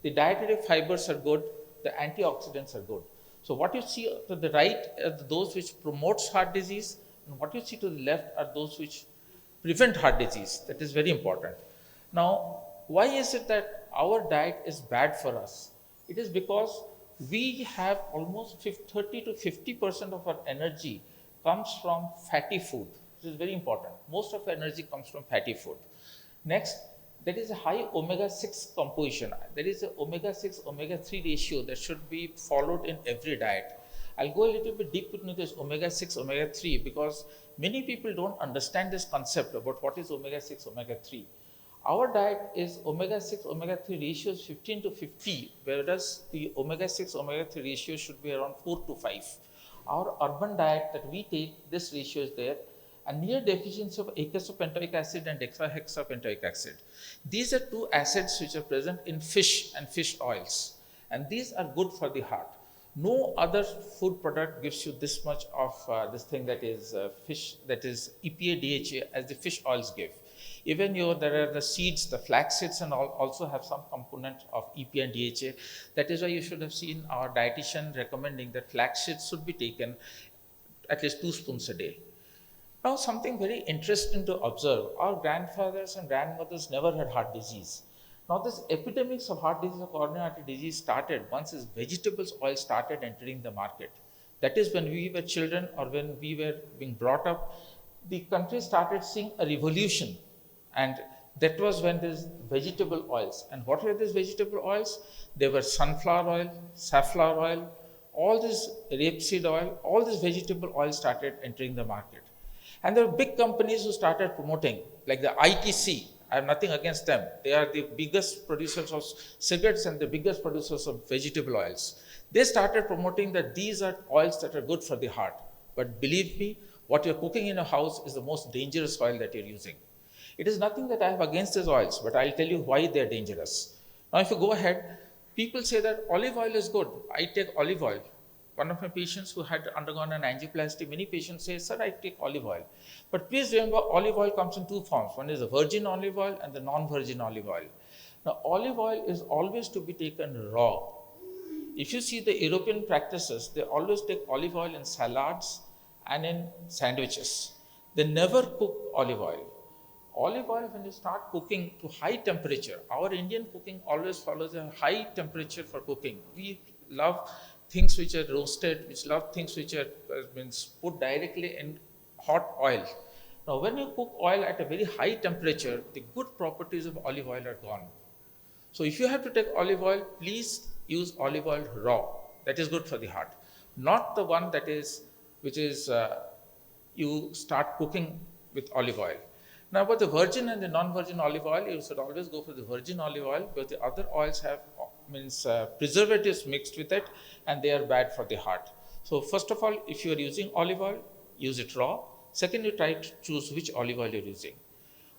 The dietary fibers are good, the antioxidants are good. So what you see to the right are those which promotes heart disease, and what you see to the left are those which prevent heart disease. That is very important. Now, why is it that our diet is bad for us? It is because we have almost 30 to 50% of our energy comes from fatty food. This is very important. Most of our energy comes from fatty food. Next, there is a high omega-6 composition. There is a omega-6, omega-3 ratio that should be followed in every diet. I'll go a little bit deep into this omega-6, omega-3 because many people don't understand this concept about what is omega-6, omega-3. Our diet is omega-6, omega-3 ratio is 15 to 50, whereas the omega-6, omega-3 ratio should be around 4 to 5. Our urban diet that we take, this ratio is there. A near deficiency of eicosapentaoic acid and dexahexapentoic acid. These are 2 acids which are present in fish and fish oils, and these are good for the heart. No other food product gives you this much of this thing that is fish, that is EPA, DHA, as the fish oils give. Even there are the seeds, the flax seeds and all also have some component of EPA and DHA. That is why you should have seen our dietitian recommending that flax seeds should be taken at least 2 spoons a day. Now, something very interesting to observe, our grandfathers and grandmothers never had heart disease. Now, this epidemics of heart disease or coronary artery disease started once this vegetables oil started entering the market. That is when we were children or when we were being brought up, the country started seeing a revolution, and that was when these vegetable oils. And what were these vegetable oils? They were sunflower oil, safflower oil, all this rapeseed oil, all this vegetable oil started entering the market. And there were big companies who started promoting, like the ITC. I have nothing against them. They are the biggest producers of cigarettes and the biggest producers of vegetable oils. They started promoting that these are oils that are good for the heart. But believe me, what you're cooking in a house is the most dangerous oil that you're using. It is nothing that I have against these oils, but I'll tell you why they're dangerous. Now, if you go ahead, people say that olive oil is good. I take olive oil. One of my patients who had undergone an angioplasty, many patients say, sir, I take olive oil. But please remember, olive oil comes in two forms. One is the virgin olive oil and the non-virgin olive oil. Now, olive oil is always to be taken raw. If you see the European practices, they always take olive oil in salads and in sandwiches. They never cook olive oil. Olive oil, when you start cooking to high temperature, our Indian cooking always follows a high temperature for cooking. We love things which are roasted, which love things which are put directly in hot oil. Now, when you cook oil at a very high temperature, the good properties of olive oil are gone. So, if you have to take olive oil, please use olive oil raw. That is good for the heart, not the one that is, which is you start cooking with olive oil. Now, about the virgin and the non-virgin olive oil, you should always go for the virgin olive oil because the other oils have preservatives mixed with it and they are bad for the heart. So, first of all, if you are using olive oil, use it raw. Second, you try to choose which olive oil you are using.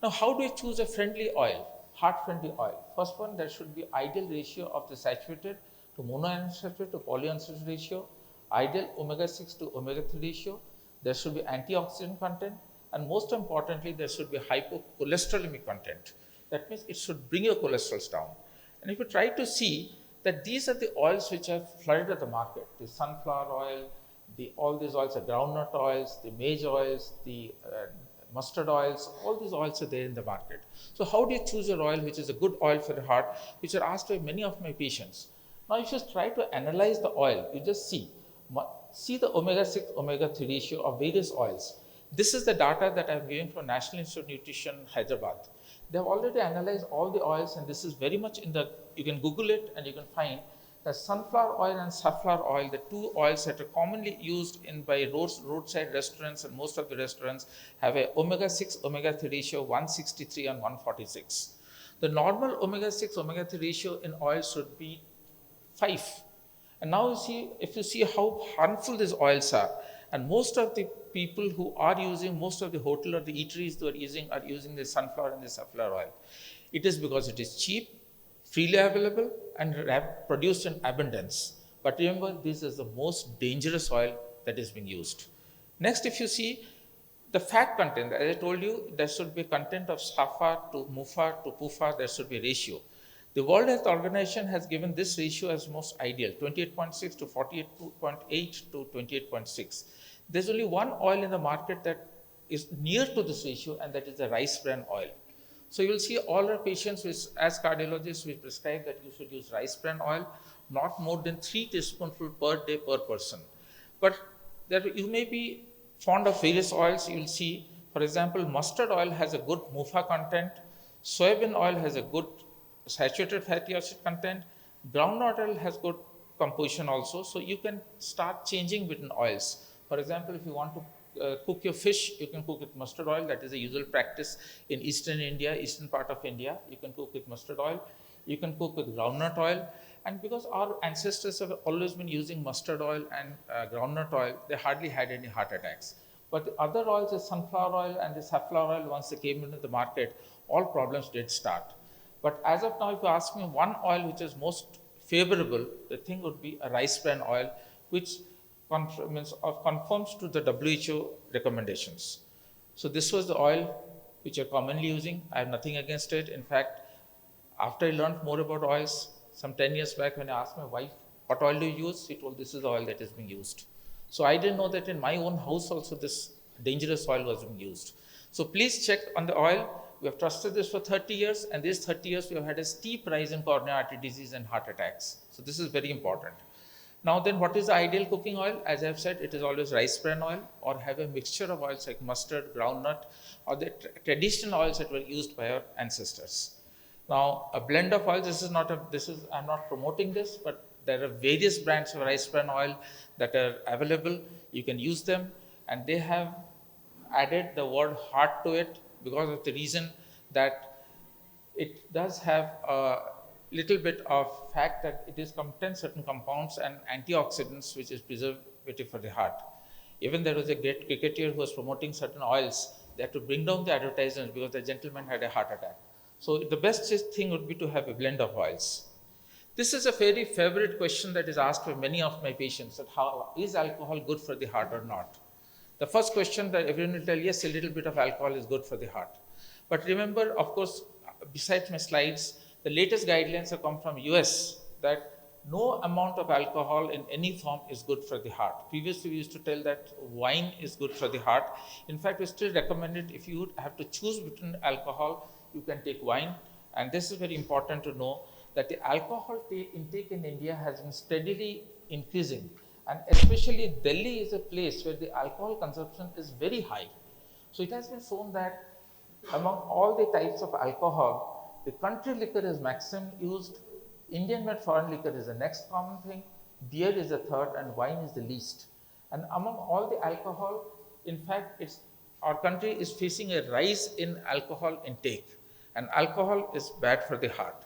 Now, how do you choose a friendly oil, heart-friendly oil? First one, there should be ideal ratio of the saturated to monounsaturated to polyunsaturated ratio, ideal omega-6 to omega-3 ratio. There should be antioxidant content. And most importantly, there should be hypocholesterolemic content. That means it should bring your cholesterol down. And if you try to see that these are the oils which have flooded at the market, the sunflower oil, all these oils are groundnut oils, the maize oils, the mustard oils, all these oils are there in the market. So how do you choose your oil which is a good oil for the heart, which are asked by many of my patients. Now, if you just try to analyze the oil, you just see the omega-6, omega-3 ratio of various oils. This is the data that I'm giving from National Institute of Nutrition, Hyderabad. They have already analyzed all the oils, and this is very much you can Google it and you can find that sunflower oil and safflower oil, the two oils that are commonly used by roadside restaurants, and most of the restaurants have a omega-6, omega-3 ratio 163 and 146. The normal omega-6, omega-3 ratio in oil should be 5. And now if you see how harmful these oils are, and most of the people who are using, most of the hotel or the eateries who are using the sunflower and the safflower oil. It is because it is cheap, freely available, and produced in abundance. But remember, this is the most dangerous oil that is being used. Next, if you see the fat content, as I told you, there should be content of SAFA to MUFA to PUFA, there should be ratio. The World Health Organization has given this ratio as most ideal, 28.6 to 48.8 to 28.6. There's only one oil in the market that is near to this ratio, and that is the rice bran oil. So you will see all our patients, as cardiologists, we prescribe that you should use rice bran oil, not more than 3 teaspoonfuls per day per person. But you may be fond of various oils. You will see, for example, mustard oil has a good MUFA content, soybean oil has a good saturated fatty acid content, groundnut oil has good composition also. So you can start changing between oils. For example, if you want to cook your fish, you can cook with mustard oil. That is a usual practice in eastern part of India. You can cook with mustard oil. You can cook with groundnut oil. And because our ancestors have always been using mustard oil and groundnut oil, they hardly had any heart attacks. But the other oils, the sunflower oil and the safflower oil, once they came into the market, all problems did start. But as of now, if you ask me one oil which is most favorable, the thing would be a rice bran oil, which conforms to the WHO recommendations. So this was the oil which you're commonly using. I have nothing against it. In fact, after I learned more about oils, some 10 years back when I asked my wife, what oil do you use? She told, this is the oil that is being used. So I didn't know that in my own house also this dangerous oil was being used. So please check on the oil. We have trusted this for 30 years, and these 30 years we have had a steep rise in coronary artery disease and heart attacks. So this is very important. Now then, what is the ideal cooking oil? As I have said, it is always rice bran oil, or have a mixture of oils like mustard, groundnut, or the traditional oils that were used by our ancestors. Now, a blend of oils, I'm not promoting this, but there are various brands of rice bran oil that are available. You can use them, and they have added the word heart to it because of the reason that it does have a little bit of fact that it is contains certain compounds and antioxidants which is preservative for the heart. Even there was a great cricketer who was promoting certain oils. They had to bring down the advertisements because the gentleman had a heart attack. So the best thing would be to have a blend of oils. This is a very favorite question that is asked by many of my patients, that how is alcohol good for the heart or not? The first question that everyone will tell, yes, a little bit of alcohol is good for the heart. But remember, of course, besides my slides, the latest guidelines have come from US that no amount of alcohol in any form is good for the heart. Previously, we used to tell that wine is good for the heart. In fact, we still recommend it. If you have to choose between alcohol, you can take wine. And this is very important to know that the alcohol intake in India has been steadily increasing. And especially Delhi is a place where the alcohol consumption is very high. So it has been shown that among all the types of alcohol, the country liquor is maximum used, Indian made foreign liquor is the next common thing, beer is the third, and wine is the least. And among all the alcohol, in fact, our country is facing a rise in alcohol intake, and alcohol is bad for the heart.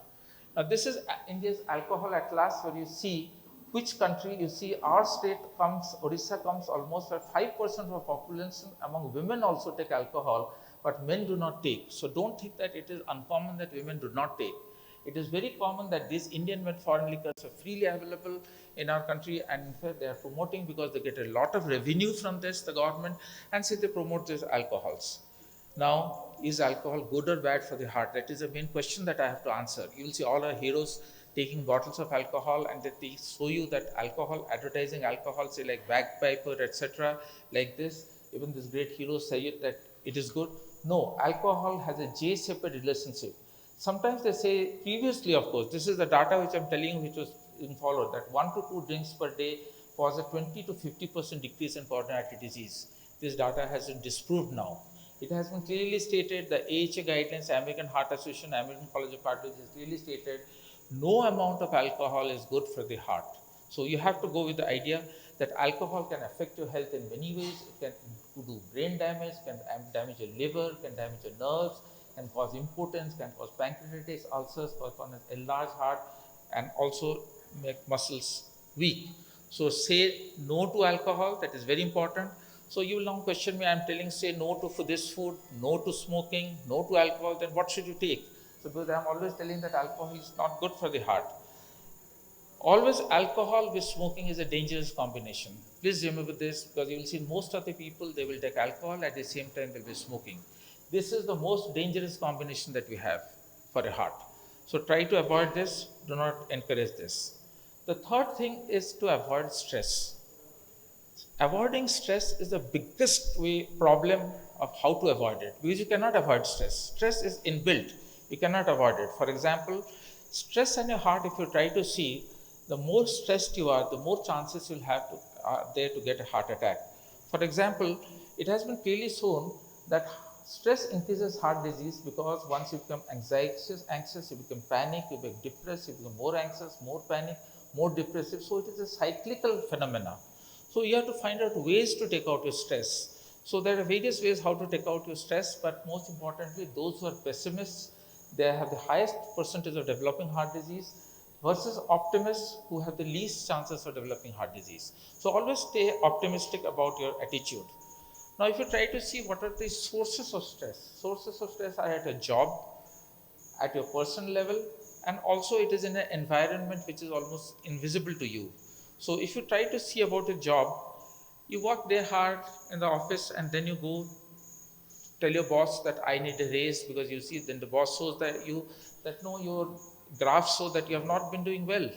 Now, this is India's alcohol atlas, where you see which country. You see our state comes, Odisha comes almost at 5% of our population. Among women also take alcohol, but men do not take. So don't think that it is uncommon that women do not take. It is very common that these Indian made foreign liquors are freely available in our country, and in fact they are promoting because they get a lot of revenue from this, the government, and so they promote these alcohols. Now, is alcohol good or bad for the heart? That is the main question that I have to answer. You will see all our heroes taking bottles of alcohol, and that they show you that alcohol, advertising alcohol, say like Bagpiper, etc., like this. Even this great heroes say it, that it is good. No, alcohol has a J-shaped relationship. Sometimes they say, previously of course, this is the data which I am telling you which was being followed, that 1 to 2 drinks per day cause a 20 to 50% decrease in coronary artery disease. This data has been disproved now. It has been clearly stated, the AHA guidelines, American Heart Association, American College of Cardiology has clearly stated, no amount of alcohol is good for the heart. So you have to go with the idea that alcohol can affect your health in many ways. It can do brain damage, can damage your liver, can damage your nerves, can cause impotence, can cause pancreatitis, ulcers, cause an enlarged heart, and also make muscles weak. So say no to alcohol, that is very important. So you will now question me, I am telling, say no to this food, no to smoking, no to alcohol, then what should you take? So because I am always telling that alcohol is not good for the heart. Always alcohol with smoking is a dangerous combination. Please remember this, because you will see most of the people, they will take alcohol, at the same time they will be smoking. This is the most dangerous combination that we have for a heart. So try to avoid this, do not encourage this. The third thing is to avoid stress. Avoiding stress is the biggest problem of how to avoid it, because you cannot avoid stress. Stress is inbuilt, you cannot avoid it. For example, stress on your heart, if you try to see, the more stressed you are, the more chances you'll have to get a heart attack. For example, it has been clearly shown that stress increases heart disease, because once you become anxious, you become panic, you become depressed, you become more anxious, more panic, more depressive. So it is a cyclical phenomena. So you have to find out ways to take out your stress. So there are various ways how to take out your stress, but most importantly, those who are pessimists, they have the highest percentage of developing heart disease, versus optimists who have the least chances of developing heart disease. So always stay optimistic about your attitude. Now, if you try to see what are the sources of stress are at a job, at your personal level, and also it is in an environment which is almost invisible to you. So if you try to see about a job, you work day hard in the office, and then you go tell your boss that I need a raise, because you see then the boss shows that no, your graphs show that you have not been doing well.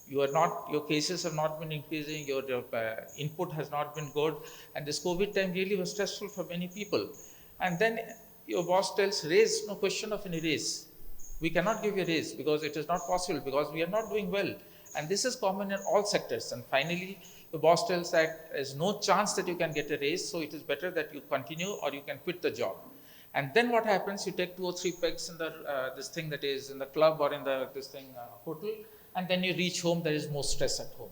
Your cases have not been increasing, your input has not been good, and this COVID time really was stressful for many people. And then your boss tells raise, no question of any raise. We cannot give you a raise because it is not possible, because we are not doing well. And this is common in all sectors. And finally, the boss tells that there is no chance that you can get a raise, so it is better that you continue or you can quit the job. And then what happens? You take 2 or 3 pegs in the this thing that is in the club or in the hotel, and then you reach home. There is more stress at home,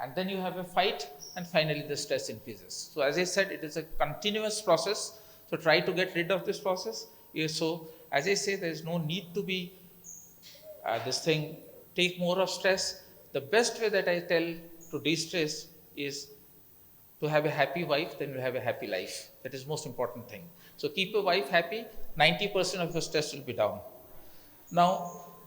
and then you have a fight, and finally the stress increases. So as I said, it is a continuous process. So try to get rid of this process. So as I say, there is no need to be take more of stress. The best way that I tell to de-stress is to have a happy wife, then you have a happy life. That is most important thing. So keep your wife happy, 90% of your stress will be down. Now,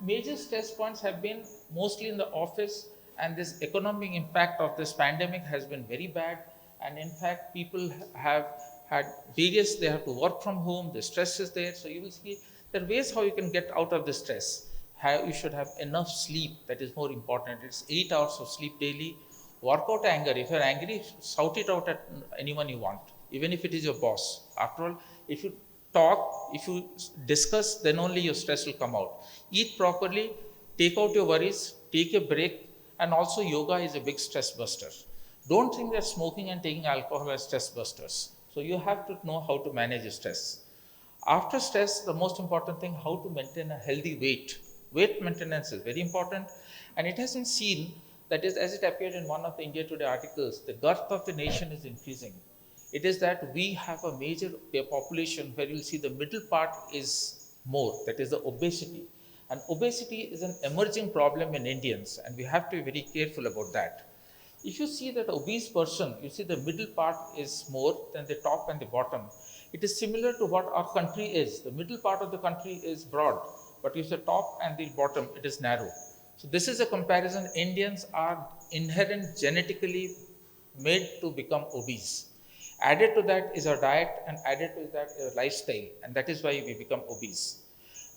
major stress points have been mostly in the office, and this economic impact of this pandemic has been very bad. And in fact, people have had they have to work from home, the stress is there. So you will see there are ways how you can get out of the stress. You should have enough sleep, that is more important. It's 8 hours of sleep daily. Work out anger. If you're angry, shout it out at anyone you want, even if it is your boss. After all, if you talk, if you discuss, then only your stress will come out. Eat properly, take out your worries, take a break, and also yoga is a big stress buster. Don't think that smoking and taking alcohol are stress busters. So you have to know how to manage your stress. After stress, the most important thing, how to maintain a healthy weight. Weight maintenance is very important, and it has been seen that is, as it appeared in one of the India Today articles, the girth of the nation is increasing. It is that we have a major population where you'll see the middle part is more, that is the obesity. And obesity is an emerging problem in Indians, and we have to be very careful about that. If you see that obese person, you see the middle part is more than the top and the bottom. It is similar to what our country is. The middle part of the country is broad, but if the top and the bottom, it is narrow. So this is a comparison. Indians are inherent genetically made to become obese. Added to that is our diet, and added to that is our lifestyle, and that is why we become obese.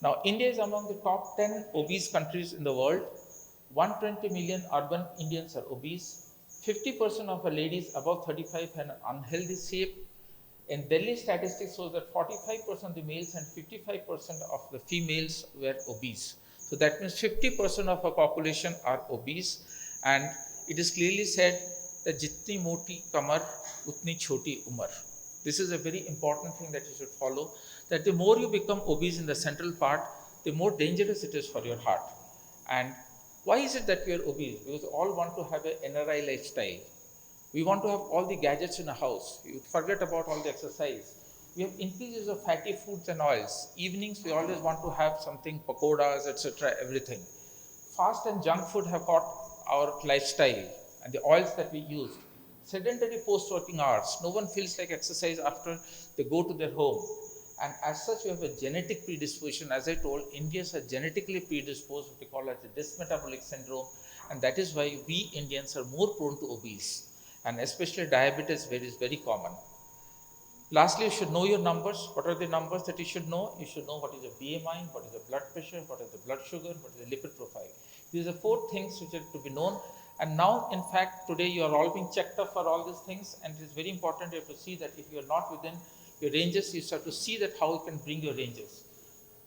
Now, India is among the top 10 obese countries in the world. 120 million urban Indians are obese. 50% of our ladies above 35 have an unhealthy shape. In Delhi, statistics shows that 45% of the males and 55% of the females were obese. So that means 50% of our population are obese, and it is clearly said that jitni moti kamar, utni choti umar. This is a very important thing that you should follow, that the more you become obese in the central part, the more dangerous it is for your heart. And why is it that we are obese? Because we all want to have an NRI lifestyle. We want to have all the gadgets in a house. You forget about all the exercise. We have increases of fatty foods and oils. Evenings, we always want to have something, pakoras, etc., everything. Fast and junk food have got our lifestyle and the oils that we use. Sedentary post-working hours. No one feels like exercise after they go to their home. And as such, we have a genetic predisposition. As I told, Indians are genetically predisposed, what we call as the dysmetabolic syndrome. And that is why we Indians are more prone to obese. And especially diabetes, where it is very common. Lastly, you should know your numbers. What are the numbers that you should know? You should know what is your BMI, what is the blood pressure, what is the blood sugar, what is the lipid profile. These are 4 things which are to be known. And now, in fact, today you are all being checked up for all these things. And it is very important you have to see that if you are not within your ranges, you have to see that how you can bring your ranges.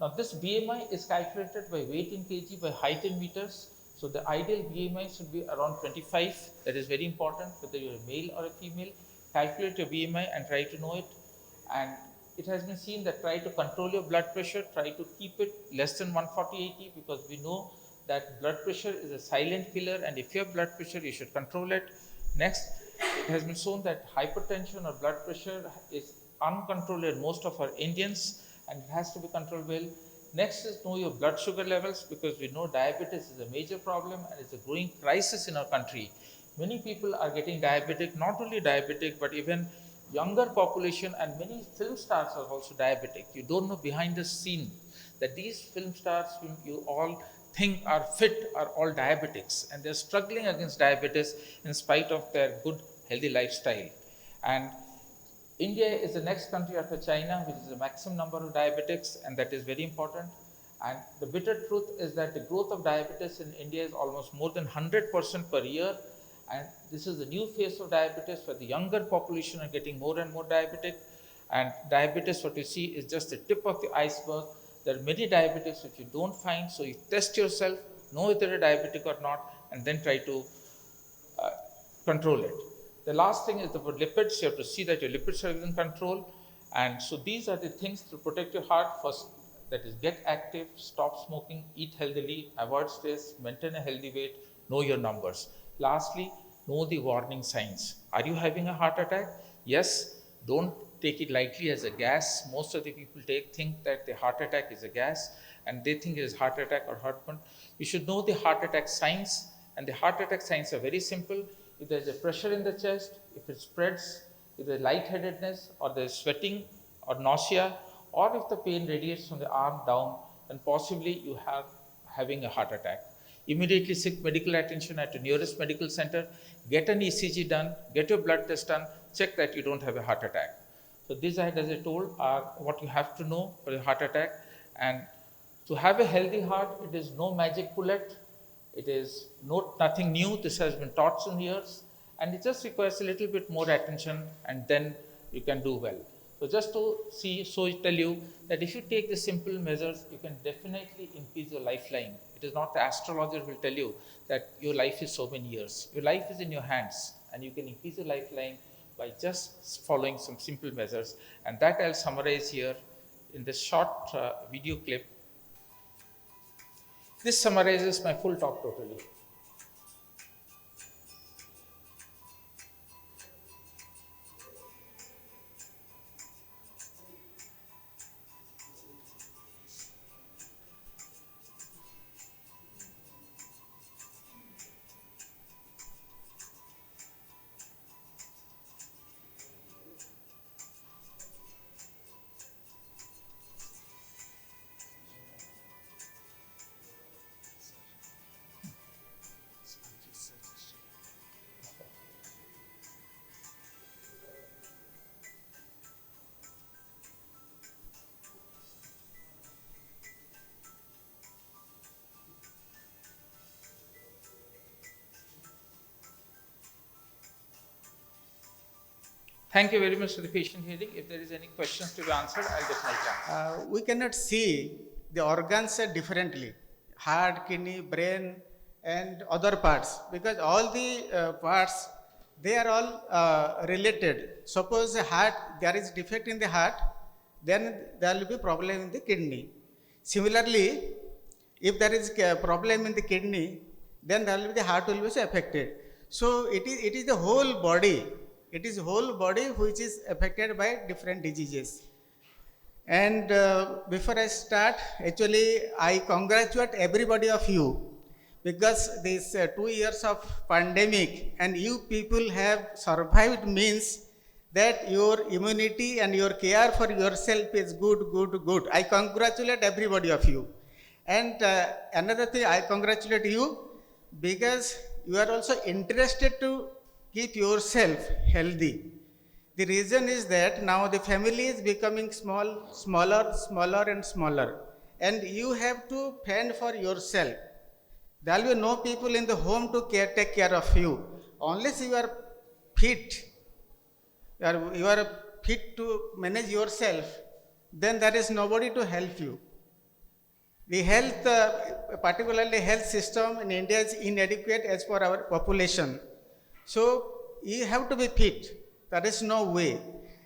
Now, this BMI is calculated by weight in kg, by height in meters. So the ideal BMI should be around 25. That is very important, whether you're a male or a female. Calculate your BMI and try to know it. And it has been seen that try to control your blood pressure, try to keep it less than 140/80, because we know that blood pressure is a silent killer, and if you have blood pressure, you should control it. Next, it has been shown that hypertension or blood pressure is uncontrolled in most of our Indians, and it has to be controlled well. Next is know your blood sugar levels, because we know diabetes is a major problem and it's a growing crisis in our country. Many people are getting diabetic, not only diabetic, but even younger population, and many film stars are also diabetic. You don't know behind the scene that these film stars whom you all think are fit are all diabetics, and they're struggling against diabetes in spite of their good healthy lifestyle. And India is the next country after China, which is the maximum number of diabetics, and that is very important. And the bitter truth is that the growth of diabetes in India is almost more than 100% per year. And this is the new phase of diabetes, where the younger population are getting more and more diabetic. And diabetes, what you see, is just the tip of the iceberg. There are many diabetics which you don't find, so you test yourself, know whether you're diabetic or not, and then try to control it. The last thing is about lipids. You have to see that your lipids are in control. And so these are the things to protect your heart. First, that is, get active, stop smoking, eat healthily, avoid stress, maintain a healthy weight, know your numbers. Lastly, know the warning signs. Are you having a heart attack? Yes, don't take it lightly as a gas. Most of the people think that the heart attack is a gas, and they think it is heart attack or heartburn. You should know the heart attack signs, and the heart attack signs are very simple. If there is a pressure in the chest, if it spreads, if there is lightheadedness, or there is sweating or nausea, or if the pain radiates from the arm down, then possibly you have having a heart attack. Immediately seek medical attention at the nearest medical center, get an ECG done, get your blood test done, check that you don't have a heart attack. So these, as I told, are what you have to know for a heart attack. And to have a healthy heart, it is no magic bullet. It is nothing new. This has been taught in years, and it just requires a little bit more attention, and then you can do well. So just to tell you that if you take the simple measures, you can definitely increase your lifeline. It is not the astrologer will tell you that your life is so many years. Your life is in your hands, and you can increase your lifeline by just following some simple measures. And that I'll summarize here in this short video clip. This summarizes my full talk totally. Thank you very much for the patient hearing. If there is any questions to be answered, I'll definitely answer. We cannot see the organs differently, heart, kidney, brain, and other parts, because all the parts, they are all related. Suppose the heart, there is defect in the heart, then there will be problem in the kidney. Similarly, if there is a problem in the kidney, then there will be the heart will be affected. So it is the whole body. It is whole body which is affected by different diseases. And before I start, actually I congratulate everybody of you, because this 2 years of pandemic and you people have survived means that your immunity and your care for yourself is good. I congratulate everybody of you. And another thing, I congratulate you because you are also interested to keep yourself healthy. The reason is that now the family is becoming smaller and smaller, and you have to fend for yourself. There will be no people in the home to take care of you. Unless you are fit, you are fit to manage yourself, then there is nobody to help you. The health, particularly health system in India, is inadequate as per our population. So you have to be fit. There is no way.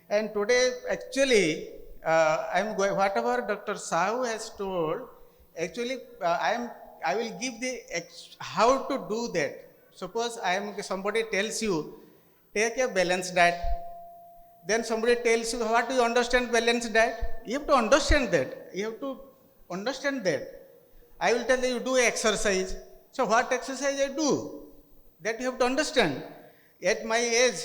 And today, actually, whatever Dr. Sahoo has told, actually, I will give how to do that. Suppose somebody tells you, take a balanced diet. Then somebody tells you, what do you understand balanced diet? You have to understand that. I will tell you do exercise. So what exercise I do? That you have to understand. At my age,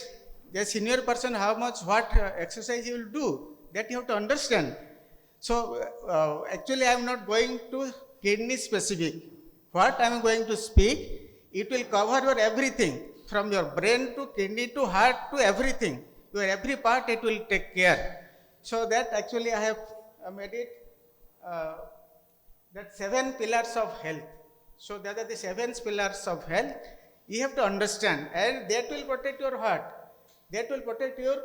a senior person, what exercise you will do, that you have to understand. So actually I am not going to kidney specific. What I am going to speak, it will cover your everything, from your brain to kidney to heart to everything. Your every part it will take care. So that actually I have made it that 7 pillars of health. So that are the 7 pillars of health. You have to understand, and that will protect your heart, that will protect your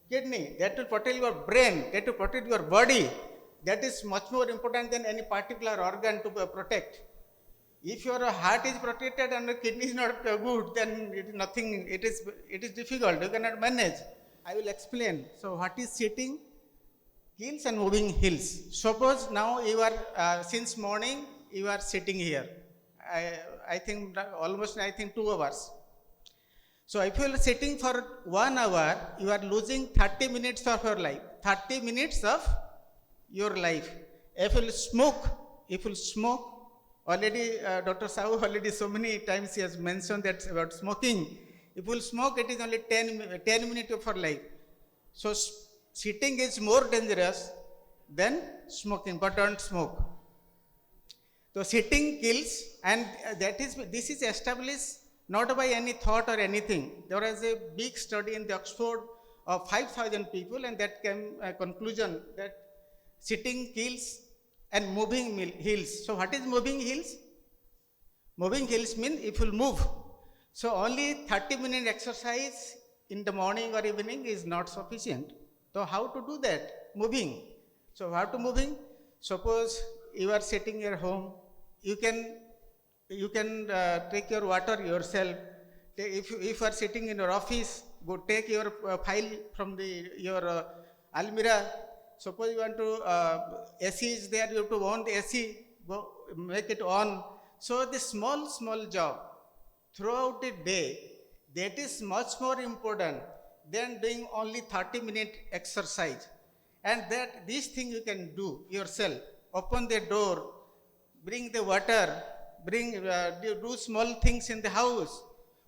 kidney, that will protect your brain, that will protect your body. That is much more important than any particular organ to protect. If your heart is protected and the kidney is not good, then it is difficult, you cannot manage. I will explain. So what is sitting? Kills and moving hills. Suppose now you are, since morning, you are sitting here. I think almost 2 hours. So if you are sitting for 1 hour, you are losing 30 minutes of your life. 30 minutes of your life. If you smoke, already Dr. Sahoo already so many times he has mentioned that about smoking. If you smoke, it is only 10 minutes of your life. So sitting is more dangerous than smoking, but don't smoke. So sitting kills, and this is established not by any thought or anything. There was a big study in the Oxford of 5,000 people, and that came a conclusion that sitting kills and moving heals. So what is moving heals? Moving heals means if you move. So only 30-minute exercise in the morning or evening is not sufficient. So how to do that? Moving. So how to moving? Suppose you are sitting at home, you can take your water yourself. If you are sitting in your office, go take your file from your almirah. Suppose you want to AC is there, you have to on the AC, go make it on. So the small job throughout the day, that is much more important than doing only 30-minute exercise. And that this thing you can do yourself. Open the door, bring the water, do small things in the house,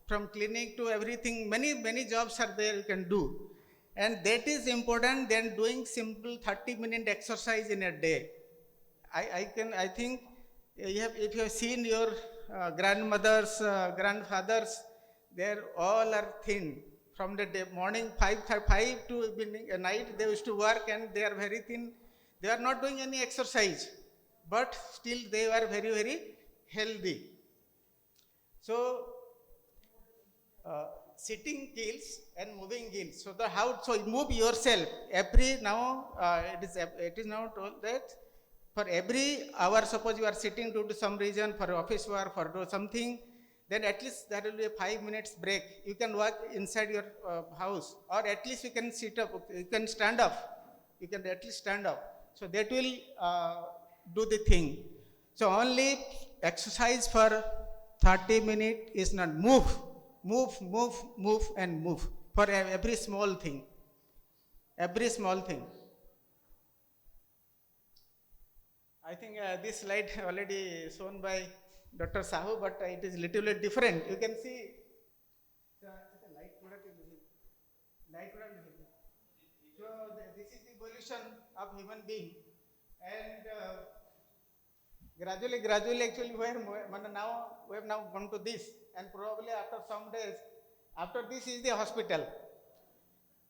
from cleaning to everything. Many jobs are there you can do. And that is important than doing simple 30-minute exercise in a day. I think if you have seen your grandmothers, grandfathers, they all are thin. From the day morning 5 to evening, night, they used to work and they are very thin. They are not doing any exercise, but still they are very, very healthy. So sitting kills and moving heals. So so move yourself. It is now told that for every hour, suppose you are sitting due to some reason, for office work, for do something, then at least there will be a 5 minutes break. You can walk inside your house, or at least you can sit up, you can stand up. You can at least stand up. So that will do the thing. So only exercise for 30 minutes is not move, and move for every small thing. Every small thing. I think this slide already shown by Dr. Sahoo, but it is little bit different. You can see the light product. So this is the evolution of human being, and gradually, actually, we have now come to this, and probably after some days, after this is the hospital.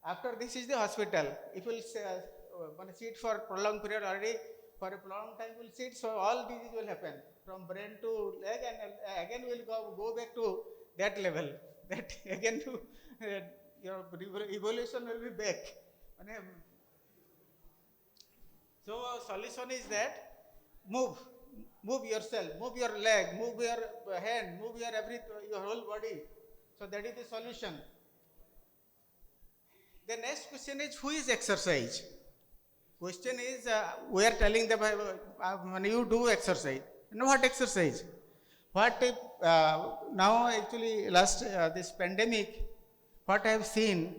After this is the hospital. If you will sit for prolonged period already, for a prolonged time will sit, so all disease will happen from brain to leg, and again we will go back to that level. That again to your evolution will be back. So solution is that move yourself, move your leg, move your hand, move your whole body. So that is the solution. The next question is, who is exercise? Question is, we are telling them when you do exercise. You know what exercise? What if, now actually last this pandemic, what I have seen,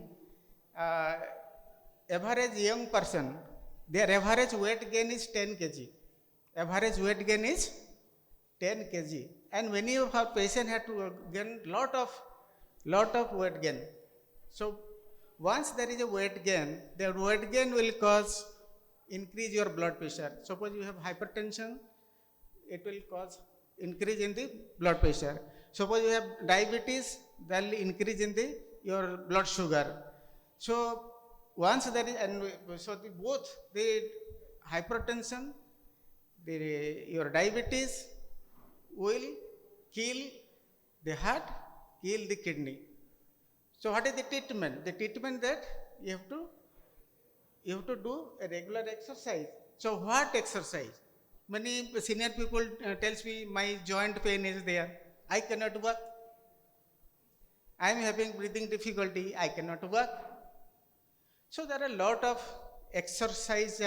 average young person, their average weight gain is 10 kg. Average weight gain is 10 kg. And many of our patients had to gain lot of weight gain. So once there is a weight gain, the weight gain will increase your blood pressure. Suppose you have hypertension, it will cause increase in the blood pressure. Suppose you have diabetes, that will increase in your blood sugar. So once there is, both the hypertension, your diabetes will kill the heart, kill the kidney. So what is the treatment? The treatment that you have to do a regular exercise. So what exercise? Many senior people tells me my joint pain is there. I cannot work. I am having breathing difficulty. I cannot work. So there are a lot of exercise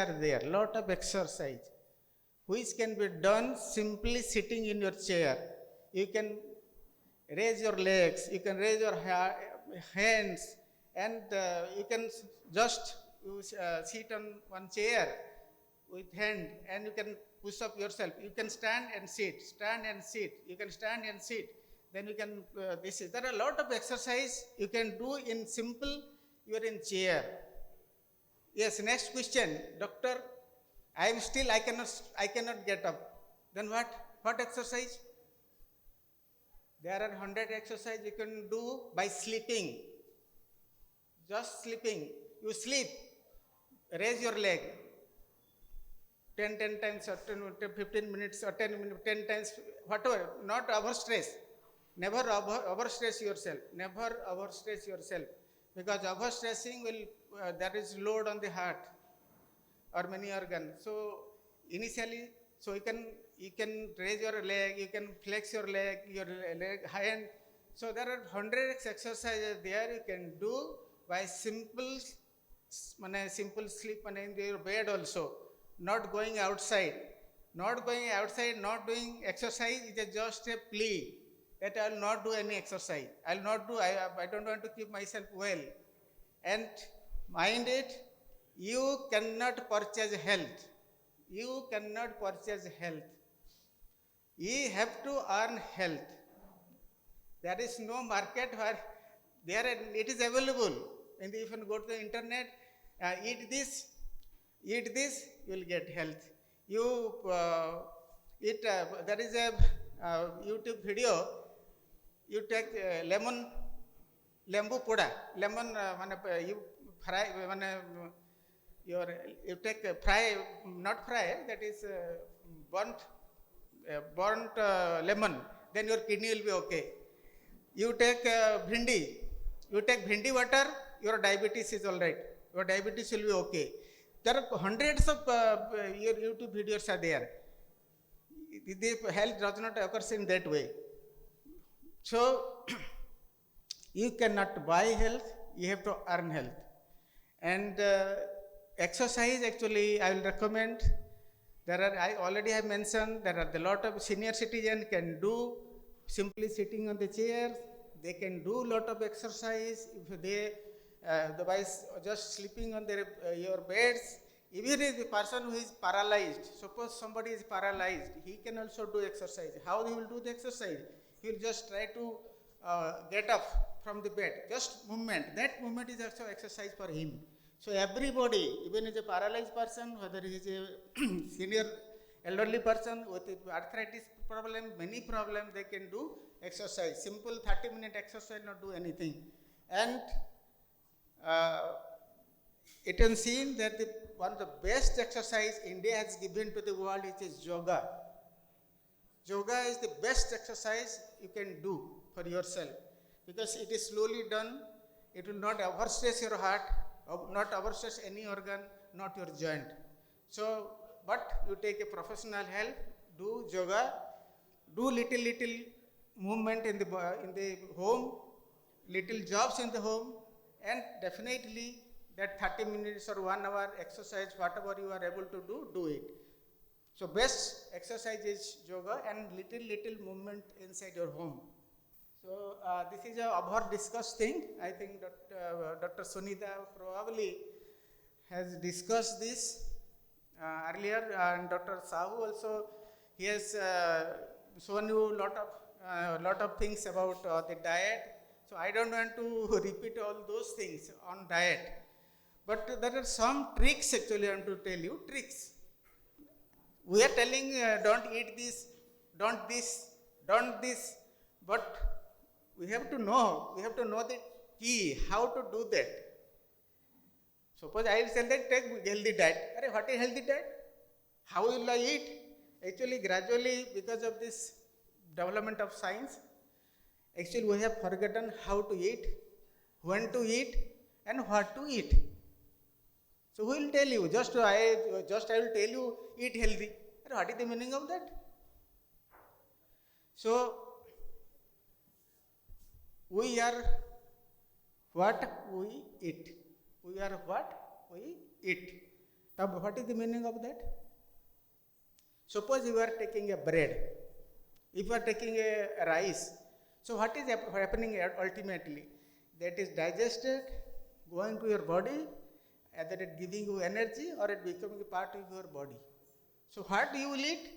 which can be done simply sitting in your chair. You can raise your legs. You can raise your hands, and you can just sit on one chair with hand, and you can push up yourself. You can stand and sit, stand and sit. You can stand and sit. Then you can, there are a lot of exercise you can do in simple, you are in chair. Yes, next question. Doctor, I cannot get up. Then what? What exercise? There are 100 exercises you can do by sleeping. Just sleeping. You sleep. Raise your leg. 10 times or 15 minutes or 10 minutes, 10 times, whatever. Not overstress. Never overstress yourself. Never overstress yourself. Because overstressing will, there is load on the heart or many organs. So initially, so you can raise your leg, you can flex your leg hand. So there are 100 exercises there you can do by simple sleep in your bed also. Not going outside. Not going outside, not doing exercise is just a plea that I will not do any exercise. I will not do, I don't want to keep myself well. And mind it, you cannot purchase health. You cannot purchase health. You have to earn health. There is no market where it is available. And if you go to the internet, eat this, you will get health. There is a YouTube video. You take lembu poda, lemon, you fry, you take fry, not fry, that is burnt lemon, then your kidney will be okay. You take bhindi, you take bhindi water, your diabetes is all right. Your diabetes will be okay. There are hundreds of your YouTube videos are there. The health does not occur in that way. So, you cannot buy health, you have to earn health. And exercise, actually, I will recommend. I already have mentioned, there are a lot of senior citizens can do simply sitting on the chair. They can do a lot of exercise. If they, otherwise, just sleeping on your beds. Even if the person who is paralyzed, suppose somebody is paralyzed, he can also do exercise. How he will do the exercise? He will just try to get up from the bed, just movement. That movement is also exercise for him. So everybody, even as a paralyzed person, whether he is a senior elderly person with arthritis problem, many problems, they can do exercise. Simple 30-minute exercise, not do anything. And it is seen that one of the best exercise India has given to the world is yoga. Yoga is the best exercise you can do for yourself because it is slowly done. It will not overstress your heart, not overstress any organ, not your joint. So, but you take a professional help, do yoga, do little movement in the home, little jobs in the home, and definitely that 30 minutes or 1 hour exercise, whatever you are able to do it. So best exercise is yoga and little movement inside your home. So this is a over discussed thing. I think that Dr. Sunita probably has discussed this earlier, and Dr. Sahoo also, he has shown you lot of things about the diet. So I don't want to repeat all those things on diet. But there are some tricks actually I want to tell you, tricks. We are telling don't eat this, don't this, but we have to know the key, how to do that. Suppose I will tell that take healthy diet. What is healthy diet? How will I eat? Actually, gradually, because of this development of science, actually we have forgotten how to eat, when to eat, and what to eat. So who will tell you? I will tell you, eat healthy. What is the meaning of that? So, we are what we eat. We are what we eat. Now, what is the meaning of that? Suppose you are taking a bread. If you are taking a rice, so what is happening ultimately? that is digested, going to your body, either it giving you energy or it becoming a part of your body. So what you will eat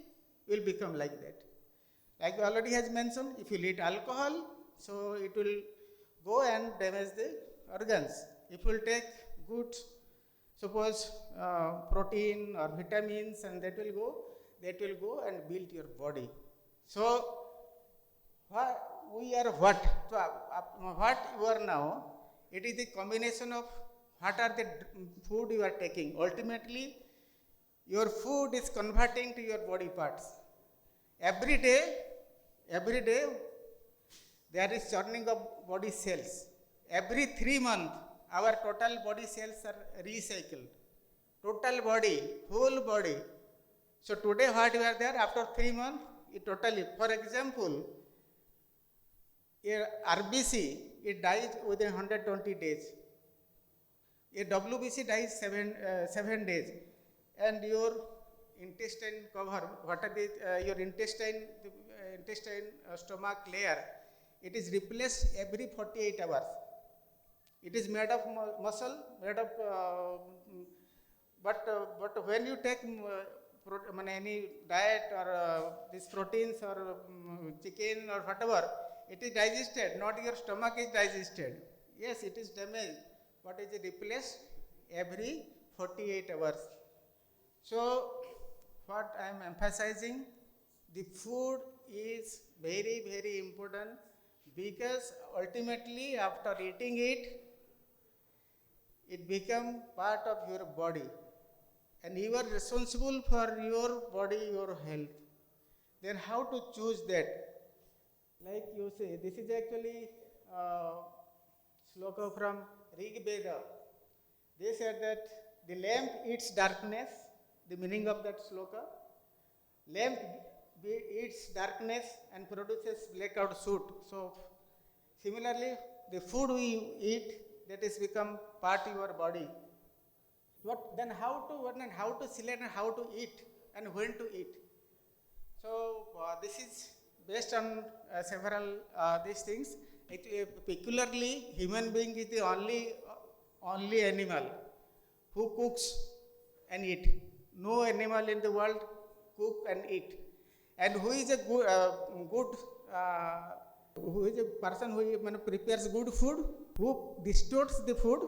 will become like that. Like already has mentioned, if you eat alcohol, so it will go and damage the organs. If you will take good, suppose protein or vitamins, and that will go and build your body. So we are what? So, what you are now, it is the combination of what are the food you are taking. Ultimately, your food is converting to your body parts. Every day, there is churning of body cells. Every 3 months, our total body cells are recycled. Total body, whole body. So today what you are there, after 3 months, it totally, for example, a RBC, it dies within 120 days. A WBC dies 7 days. And your intestine cover, what are the, your intestine, stomach layer, it is replaced every 48 hours. It is made of muscle, made of, but when you take any diet or these proteins or chicken or whatever, it is digested, not your stomach is digested. Yes, it is damaged, but it is replaced every 48 hours. So, what I am emphasizing, the food is very, very important, because ultimately after eating it, it becomes part of your body, and you are responsible for your body, your health. Then how to choose that? Like you say, this is actually sloka from Rig Veda. They said that the lamp eats darkness, the meaning of that sloka. Lamp eats darkness and produces blackout shoot. So similarly, the food we eat, that is become part of your body. Then how to select and how to eat and when to eat. So this is based on several these things. Peculiarly, human being is the only animal who cooks and eat. No animal in the world cook and eat. And who is a who is a person who prepares good food, who distorts the food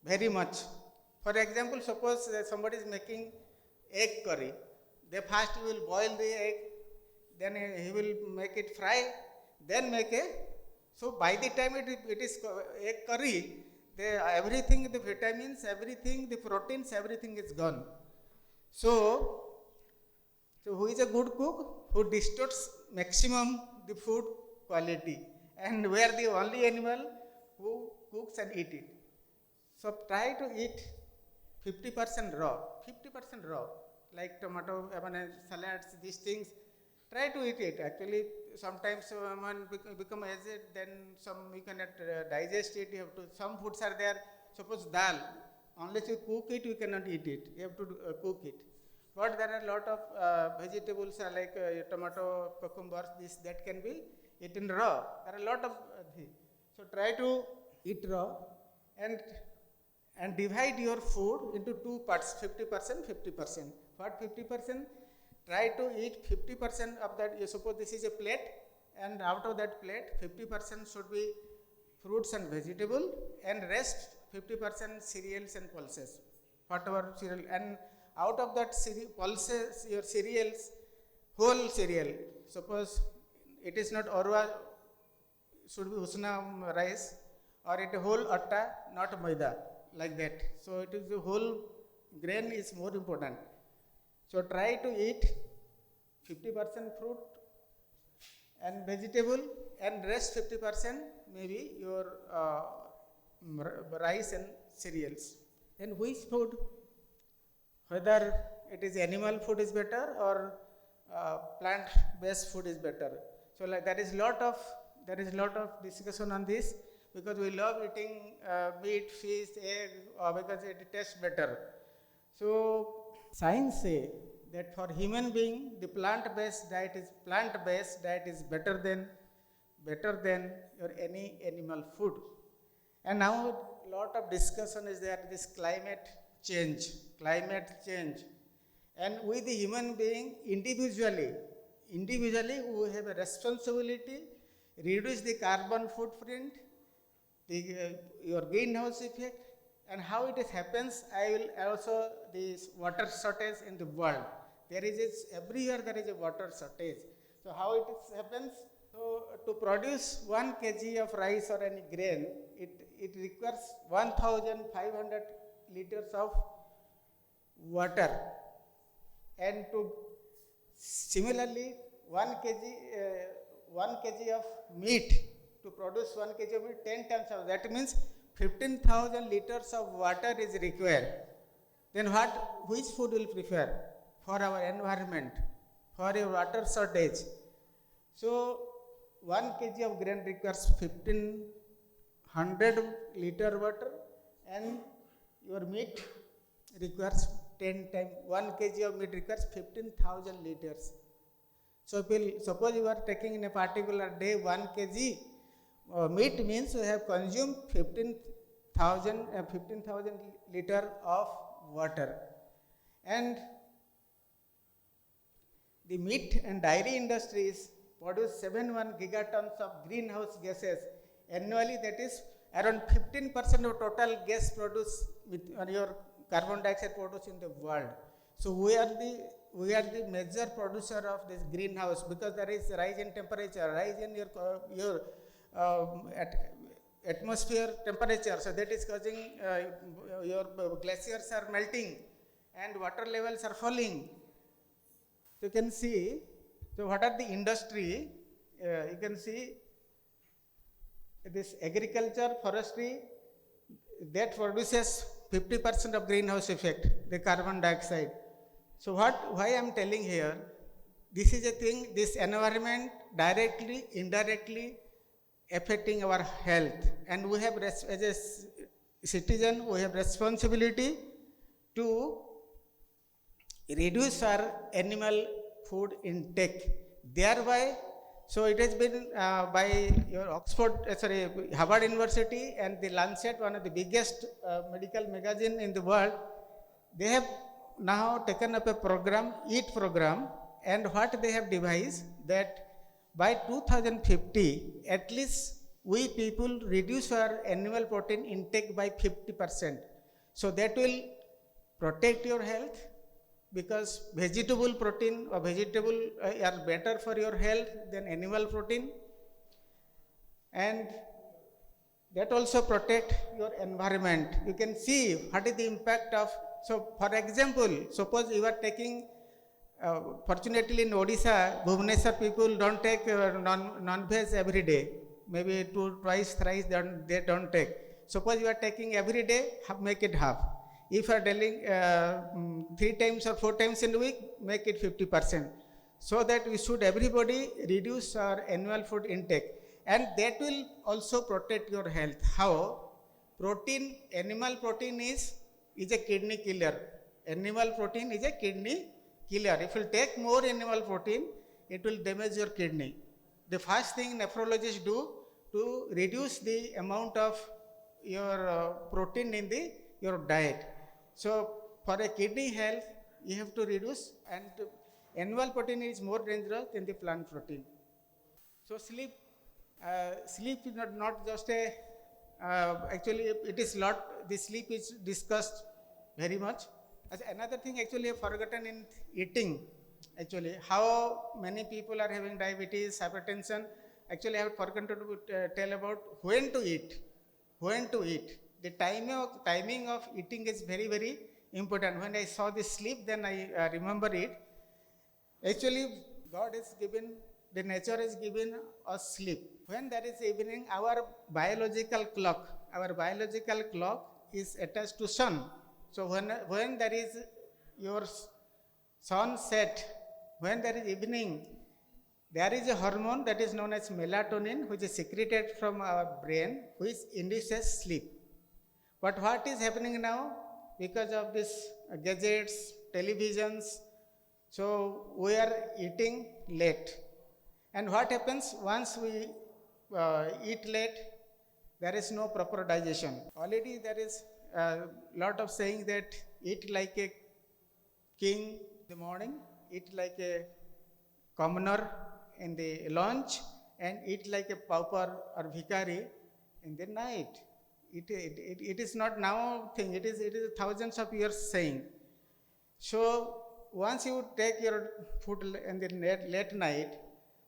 very much. For example, suppose somebody is making egg curry. They first will boil the egg, then he will make it fry, then make a. So by the time it is egg curry, everything, the vitamins, everything, the proteins, everything is gone. So who is a good cook? Who distorts maximum the food quality, and we are the only animal who cooks and eat it. So try to eat 50% raw, like tomato, salads, these things. Try to eat it. Actually, sometimes when become acid, then you cannot digest it. You have to. Some foods are there. Suppose dal, unless you cook it, you cannot eat it. You have to cook it. But there are a lot of vegetables like tomato, cucumbers, that can be eaten raw. There are a lot of things. So try to eat raw and divide your food into 2 parts, 50%, 50%. What 50%? Try to eat 50% of that. You suppose this is a plate, and out of that plate, 50% should be fruits and vegetable, and rest 50% cereals and pulses, whatever cereal. And out of that pulses, your cereals, whole cereal. Suppose it is not orwa, should be usna rice, or it whole atta, not maida, like that. So it is the whole grain is more important. So try to eat 50% fruit and vegetable, and rest 50% maybe your rice and cereals. Then which food? Whether it is animal food is better or plant-based food is better. So like there is lot of discussion on this, because we love eating meat, fish, egg, because it tastes better. So science say that for human being, the plant-based diet is better than your any animal food. And now lot of discussion is there, this climate change. And with the human being individually we have a responsibility, reduce the carbon footprint, your greenhouse effect, and how it happens. I will also this water shortage in the world. There is every year there is a water shortage. So how it happens? So to produce 1 kg of rice or any grain, it requires 1,500 liters of water, and to similarly 1 kg of meat, to produce 1 kg of meat 10 times of that means 15,000 liters of water is required. Then which food will prefer for our environment, for your water shortage? So 1 kg of grain requires 1500 liter water, and your meat requires 10 times. 1 kg of meat requires 15,000 liters. So suppose you are taking in a particular day 1 kg meat, means you have consumed 15,000 liter of water. And the meat and dairy industries produce 71 gigatons of greenhouse gases annually. That is around 15% of total gas produced with your carbon dioxide produced in the world. So we are the major producer of this greenhouse, because there is rise in temperature, rise in your atmosphere temperature. So that is causing your glaciers are melting and water levels are falling. So you can see. So what are the industry? You can see this agriculture, forestry, that produces 50% of greenhouse effect, the carbon dioxide. So why I am telling here, this is a thing, this environment directly, indirectly affecting our health, and we have, as a citizen, we have responsibility to reduce our animal food intake. Thereby, so it has been by your Harvard University and the Lancet, one of the biggest medical magazine in the world, they have now taken up a program, EAT program, and what they have devised that by 2050, at least we people reduce our animal protein intake by 50%. So that will protect your health, because vegetable protein or vegetable are better for your health than animal protein, and that also protect your environment. You can see what is the impact of. So for example, suppose you are taking, fortunately in Odisha, Bhubaneswar people don't take non-veg every day, maybe twice, thrice they don't take. Suppose you are taking every day, make it half. If you are dealing 3 times or 4 times in a week, make it 50%. So that we should everybody reduce our annual food intake, and that will also protect your health. How? Protein, animal protein is a kidney killer. Animal protein is a kidney killer. If you take more animal protein, it will damage your kidney. The first thing nephrologists do to reduce the amount of your protein in your diet. So for a kidney health, you have to reduce, and animal protein is more dangerous than the plant protein. So sleep is not just a, actually it is lot, the sleep is discussed very much. Another thing actually I have forgotten in eating, actually how many people are having diabetes, hypertension. Actually I have forgotten to tell about when to eat. The timing of eating is very, very important. When I saw the sleep, then I remember it. Actually, God has given, the nature has given us sleep. When there is evening, our biological clock is attached to sun. So when there is your sunset, when there is evening, there is a hormone that is known as melatonin, which is secreted from our brain, which induces sleep. But what is happening now? Because of this gadgets, televisions, so we are eating late. And what happens once we eat late? there is no proper digestion. Already there is a lot of saying that eat like a king in the morning, eat like a commoner in the lunch, and eat like a pauper or bhikari in the night. It is not now thing, it is thousands of years saying. So once you take your food in the late night,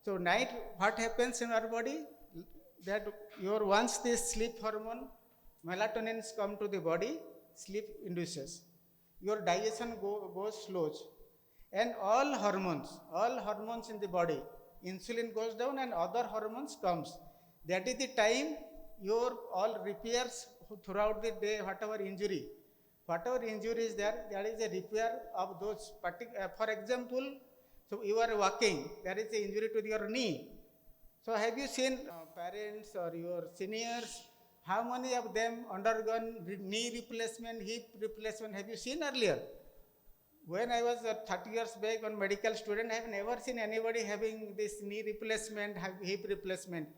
so night, what happens in our body? That once this sleep hormone, melatonin come to the body, sleep induces. Your digestion goes slow. And all hormones in the body, insulin goes down and other hormones comes. That is the time your all repairs throughout the day, whatever injury is there, there is a repair of those for example, so you are walking, there is an injury to your knee. So have you seen parents or your seniors, how many of them undergone knee replacement, hip replacement, have you seen earlier? When I was 30 years back on medical student, I have never seen anybody having this knee replacement, hip replacement.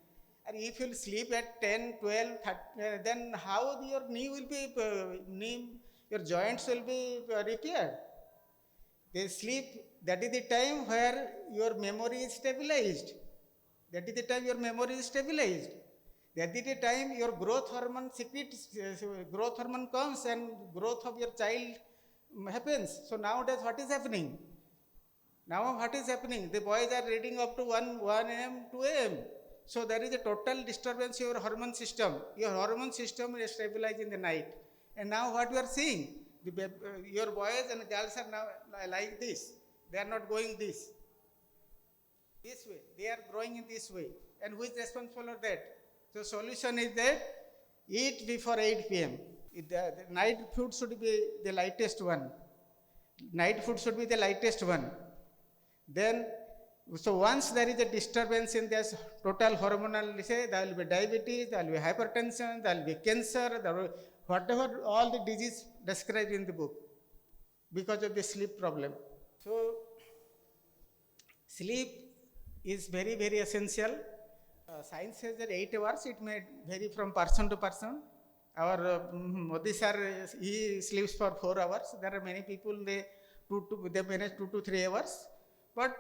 And if you sleep at 10, 12, 30, then how your knee will be, your joints will be repaired. They sleep, that is the time where your memory is stabilized. That is the time your memory is stabilized. That is the time your growth hormone secretes, growth hormone comes and growth of your child happens. So nowadays what is happening? Now what is happening? The boys are reading up to 1 a.m., 2 a.m. So there is a total disturbance in your hormone system. Your hormone system is stabilized in the night. And now what we are seeing, your boys and girls are now like this. They are not going this way. They are growing in this way. And who is responsible for that? So solution is that eat before 8 p.m. The night food should be the lightest one. Night food should be the lightest one. Then, so once there is a disturbance in this total hormonal, say there will be diabetes, there will be hypertension, there will be cancer, whatever all the disease described in the book because of the sleep problem. So sleep is very, very essential. Science says that 8 hours, it may vary from person to person. Our Modi sir, he sleeps for 4 hours. There are many people, they manage 2 to 3 hours. But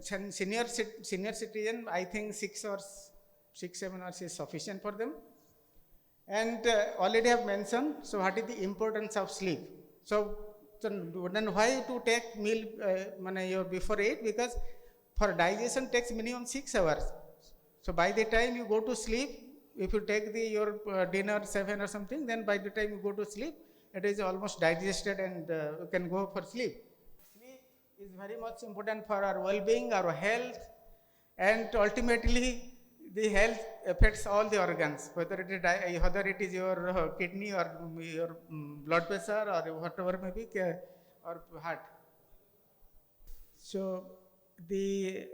senior citizen, I think 6 hours, 6-7 hours is sufficient for them. And already I have mentioned, so what is the importance of sleep? So then why to take meal before 8? Because for digestion takes minimum 6 hours. So by the time you go to sleep, if you take your dinner 7 or something, then by the time you go to sleep, it is almost digested and you can go for sleep. Sleep is very much important for our well-being, our health, and ultimately the health affects all the organs, whether it is your kidney or your blood pressure or whatever may be, or heart. So the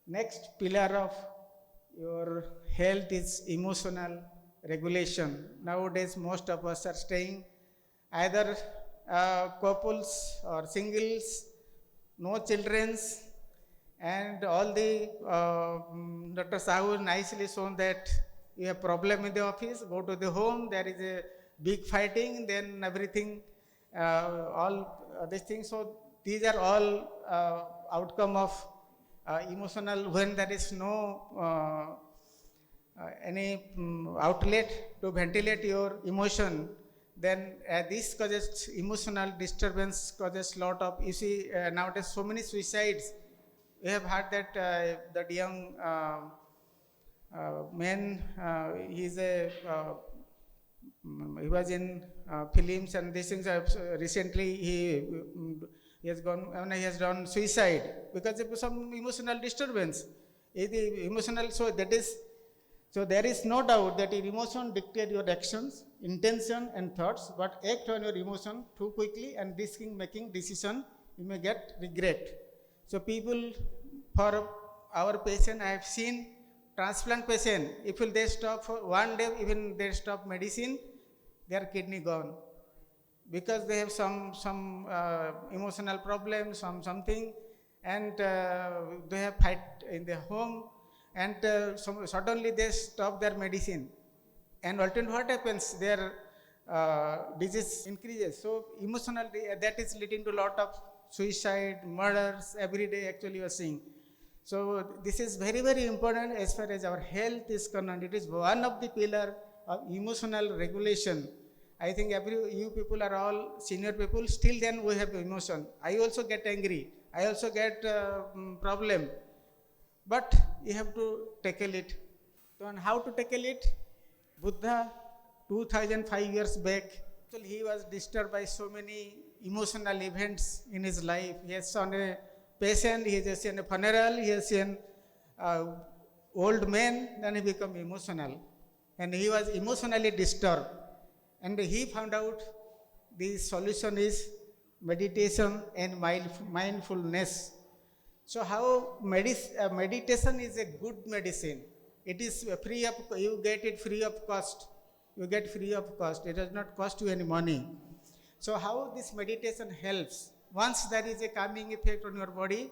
next pillar of your health is emotional regulation. Nowadays, most of us are staying either couples or singles, no childrens, and all the Dr. Sahoo nicely shown that you have problem in the office, go to the home, there is a big fighting, then everything, all these things. So these are all outcome of emotional, when there is no any outlet to ventilate your emotion, then this causes emotional disturbance, causes lot of, you see nowadays so many suicides. We have heard that that young man, he was in films and these things. Recently he has done suicide because of some emotional disturbance. So there is no doubt that your emotion dictate your actions, intention and thoughts, but act on your emotion too quickly and risking making decision, you may get regret. So people, for our patient, I have seen transplant patient, if they stop for 1 day, even they stop medicine, their kidney gone. Because they have some emotional problem, something, and they have fight in their home, and suddenly they stop their medicine. And ultimately what happens? Their disease increases. So emotionally, that is leading to a lot of suicide, murders every day actually you are seeing. So this is very, very important as far as our health is concerned. It is one of the pillar of emotional regulation. I think you people are all senior people, still then we have emotion. I also get angry. I also get problem. But you have to tackle it. So and how to tackle it? Buddha, 2005 years back, actually he was disturbed by so many emotional events in his life. He has seen a patient, he has seen a funeral, he has seen old man, then he became emotional. And he was emotionally disturbed. And he found out the solution is meditation and mindfulness. So how meditation is a good medicine. It is free of, you get it free of cost. You get free of cost. It does not cost you any money. So how this meditation helps? Once there is a calming effect on your body,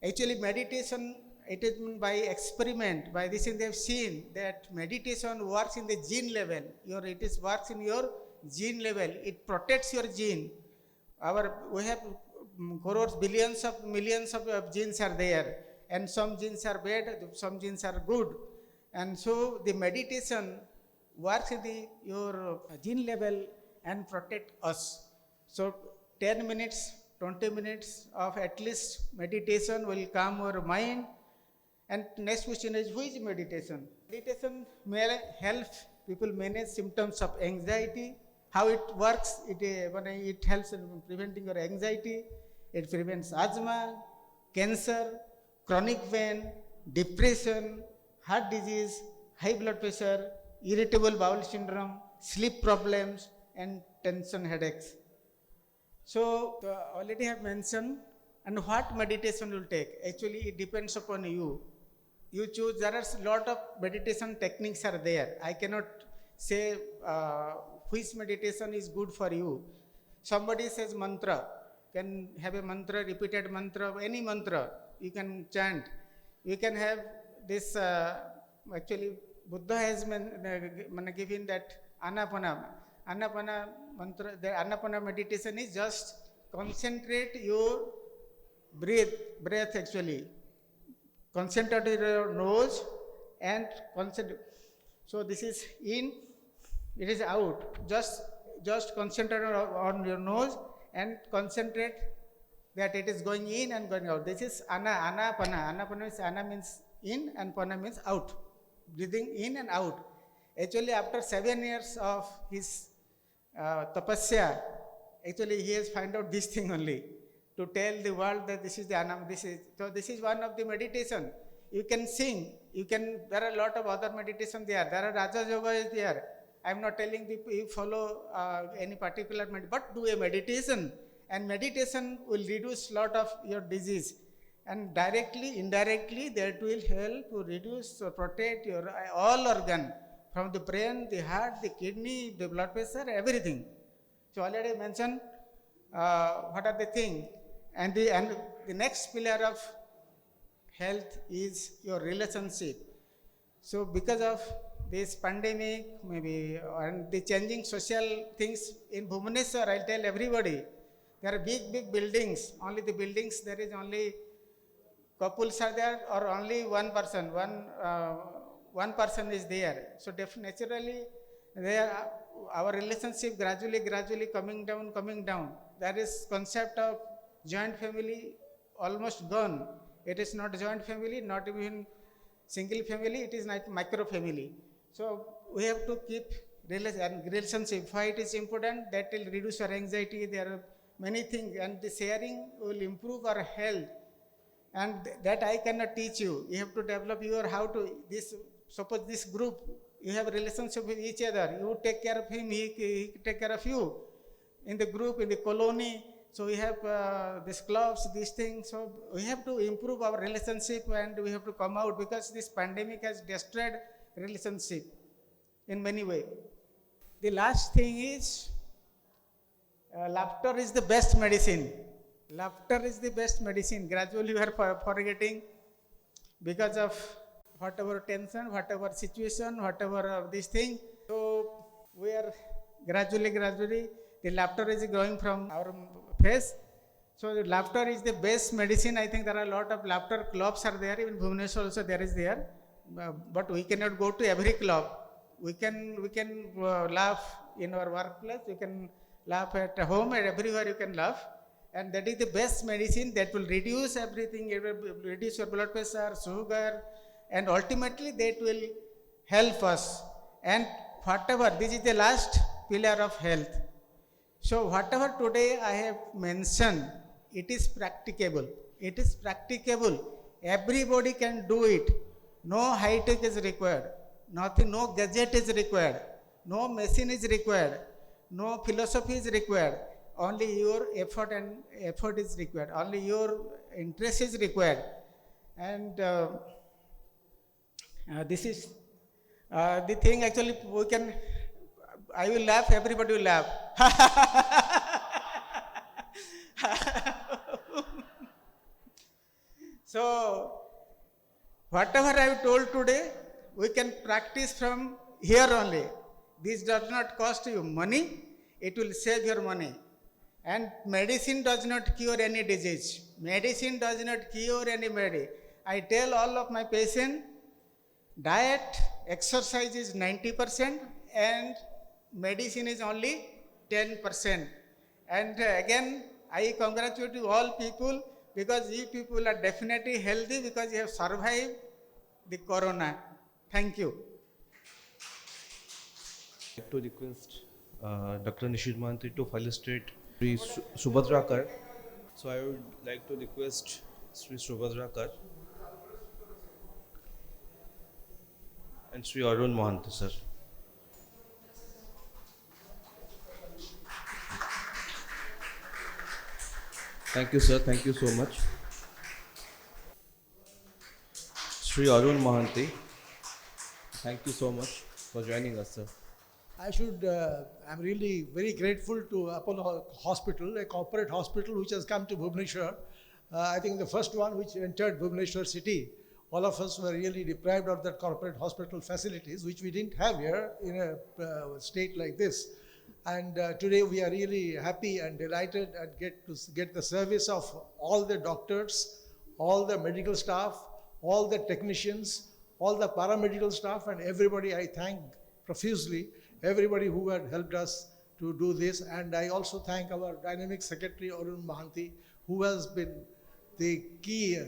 actually meditation, it is by experiment, by this thing they have seen that meditation works in the gene level. Works in your gene level. It protects your gene. We have crores, billions of millions of genes are there, and some genes are bad, some genes are good. And so the meditation works in your gene level and protect us. So 10 minutes, 20 minutes of at least meditation will calm your mind. And next question is, who is meditation? Meditation may help people manage symptoms of anxiety. How it works, it helps in preventing your anxiety. It prevents asthma, cancer, chronic pain, depression, heart disease, high blood pressure, irritable bowel syndrome, sleep problems, and tension headaches. So already have mentioned, and what meditation will take? Actually, it depends upon you. You choose. There are a lot of meditation techniques are there. I cannot say which meditation is good for you. Somebody says mantra, can have a mantra, repeated mantra, any mantra you can chant. You can have this, actually Buddha has given that anapana mantra. The anapana meditation is just concentrate your breath actually. Concentrate your nose and concentrate. So this is in, it is out. Just concentrate on your nose and concentrate that it is going in and going out. This is anapana. Anapana means, ana means in and pana means out. Breathing in and out. Actually, after 7 years of his tapasya, actually he has found out this thing only, to tell the world that this is the anam. So this is one of the meditation. You can sing. There are a lot of other meditation there. There are Raja Yoga is there. I am not telling you follow any particular but do a meditation, and meditation will reduce lot of your disease, and directly, indirectly, that will help to reduce or protect your all organ, from the brain, the heart, the kidney, the blood pressure, everything. So already I mentioned what are the things, and the next pillar of health is your relationship. So because of this pandemic, maybe, and the changing social things in Bhubaneswar, I'll tell everybody, there are big buildings. Only the buildings, there is only couples are there, or only one person, one person is there. So naturally, our relationship gradually coming down. There is concept of joint family almost gone. It is not joint family, not even single family, it is like micro family. So we have to keep relationship. Why it is important? That will reduce your anxiety. There are many things, and the sharing will improve our health. And that I cannot teach you. You have to develop suppose this group, you have a relationship with each other. You take care of him, he take care of you. In the group, in the colony, so we have these clubs, these things. So we have to improve our relationship, and we have to come out, because this pandemic has destroyed relationship in many ways. The last thing is, laughter is the best medicine. Laughter is the best medicine. Gradually we are forgetting, because of whatever tension, whatever situation, whatever this thing. So we are gradually, the laughter is growing from our face. So the laughter is the best medicine. I think there are a lot of laughter clubs are there. Even Bhubaneswar also there is there. But we cannot go to every club. We can laugh in our workplace. We can laugh at home and everywhere you can laugh. And that is the best medicine that will reduce everything. It will reduce your blood pressure, sugar, and ultimately that will help us. And whatever, this is the last pillar of health. So whatever today I have mentioned, it is practicable. It is practicable. Everybody can do it. No high tech is required. Nothing, no gadget is required. No machine is required. No philosophy is required. Only your effort is required. Only your interest is required. And this is the thing actually we can, I will laugh, everybody will laugh. So, whatever I have told today, we can practice from here only. This does not cost you money, it will save your money. And medicine does not cure any disease. Medicine does not cure any malady. I tell all of my patients, diet, exercise is 90% and medicine is only 10%. And again, I congratulate you all people because you people are definitely healthy because you have survived the corona. Thank you. I'd like to request Dr. Nisith Mohanty to facilitate Sri Subhadrakar. So I would like to request Sri Subhadrakar and Sri Arun Mohanty, sir. Thank you, sir. Thank you so much. Sri Arun Mohanty, thank you so much for joining us, sir. I'm really very grateful to Apollo Hospital, a corporate hospital which has come to Bhubaneswar. I think the first one which entered Bhubaneswar city. All of us were really deprived of that corporate hospital facilities, which we didn't have here in a state like this. And today we are really happy and delighted and get the service of all the doctors, all the medical staff, all the technicians, all the paramedical staff, and everybody I thank profusely, everybody who had helped us to do this. And I also thank our dynamic secretary, Arun Mohanty, who has been the key,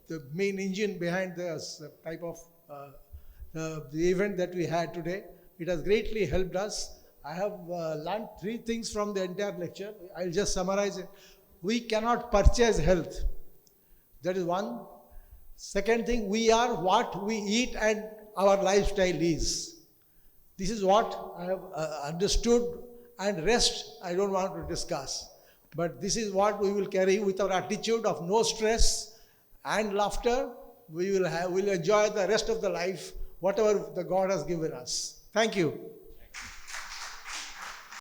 the main engine behind this type of the event that we had today. It has greatly helped us. I have learned 3 things from the entire lecture. I'll just summarize it. We cannot purchase health. That is one. Second thing, we are what we eat and our lifestyle is. This is what I have understood, and rest I don't want to discuss. But this is what we will carry with our attitude of no stress and laughter. We'll enjoy the rest of the life, whatever the God has given us. Thank you.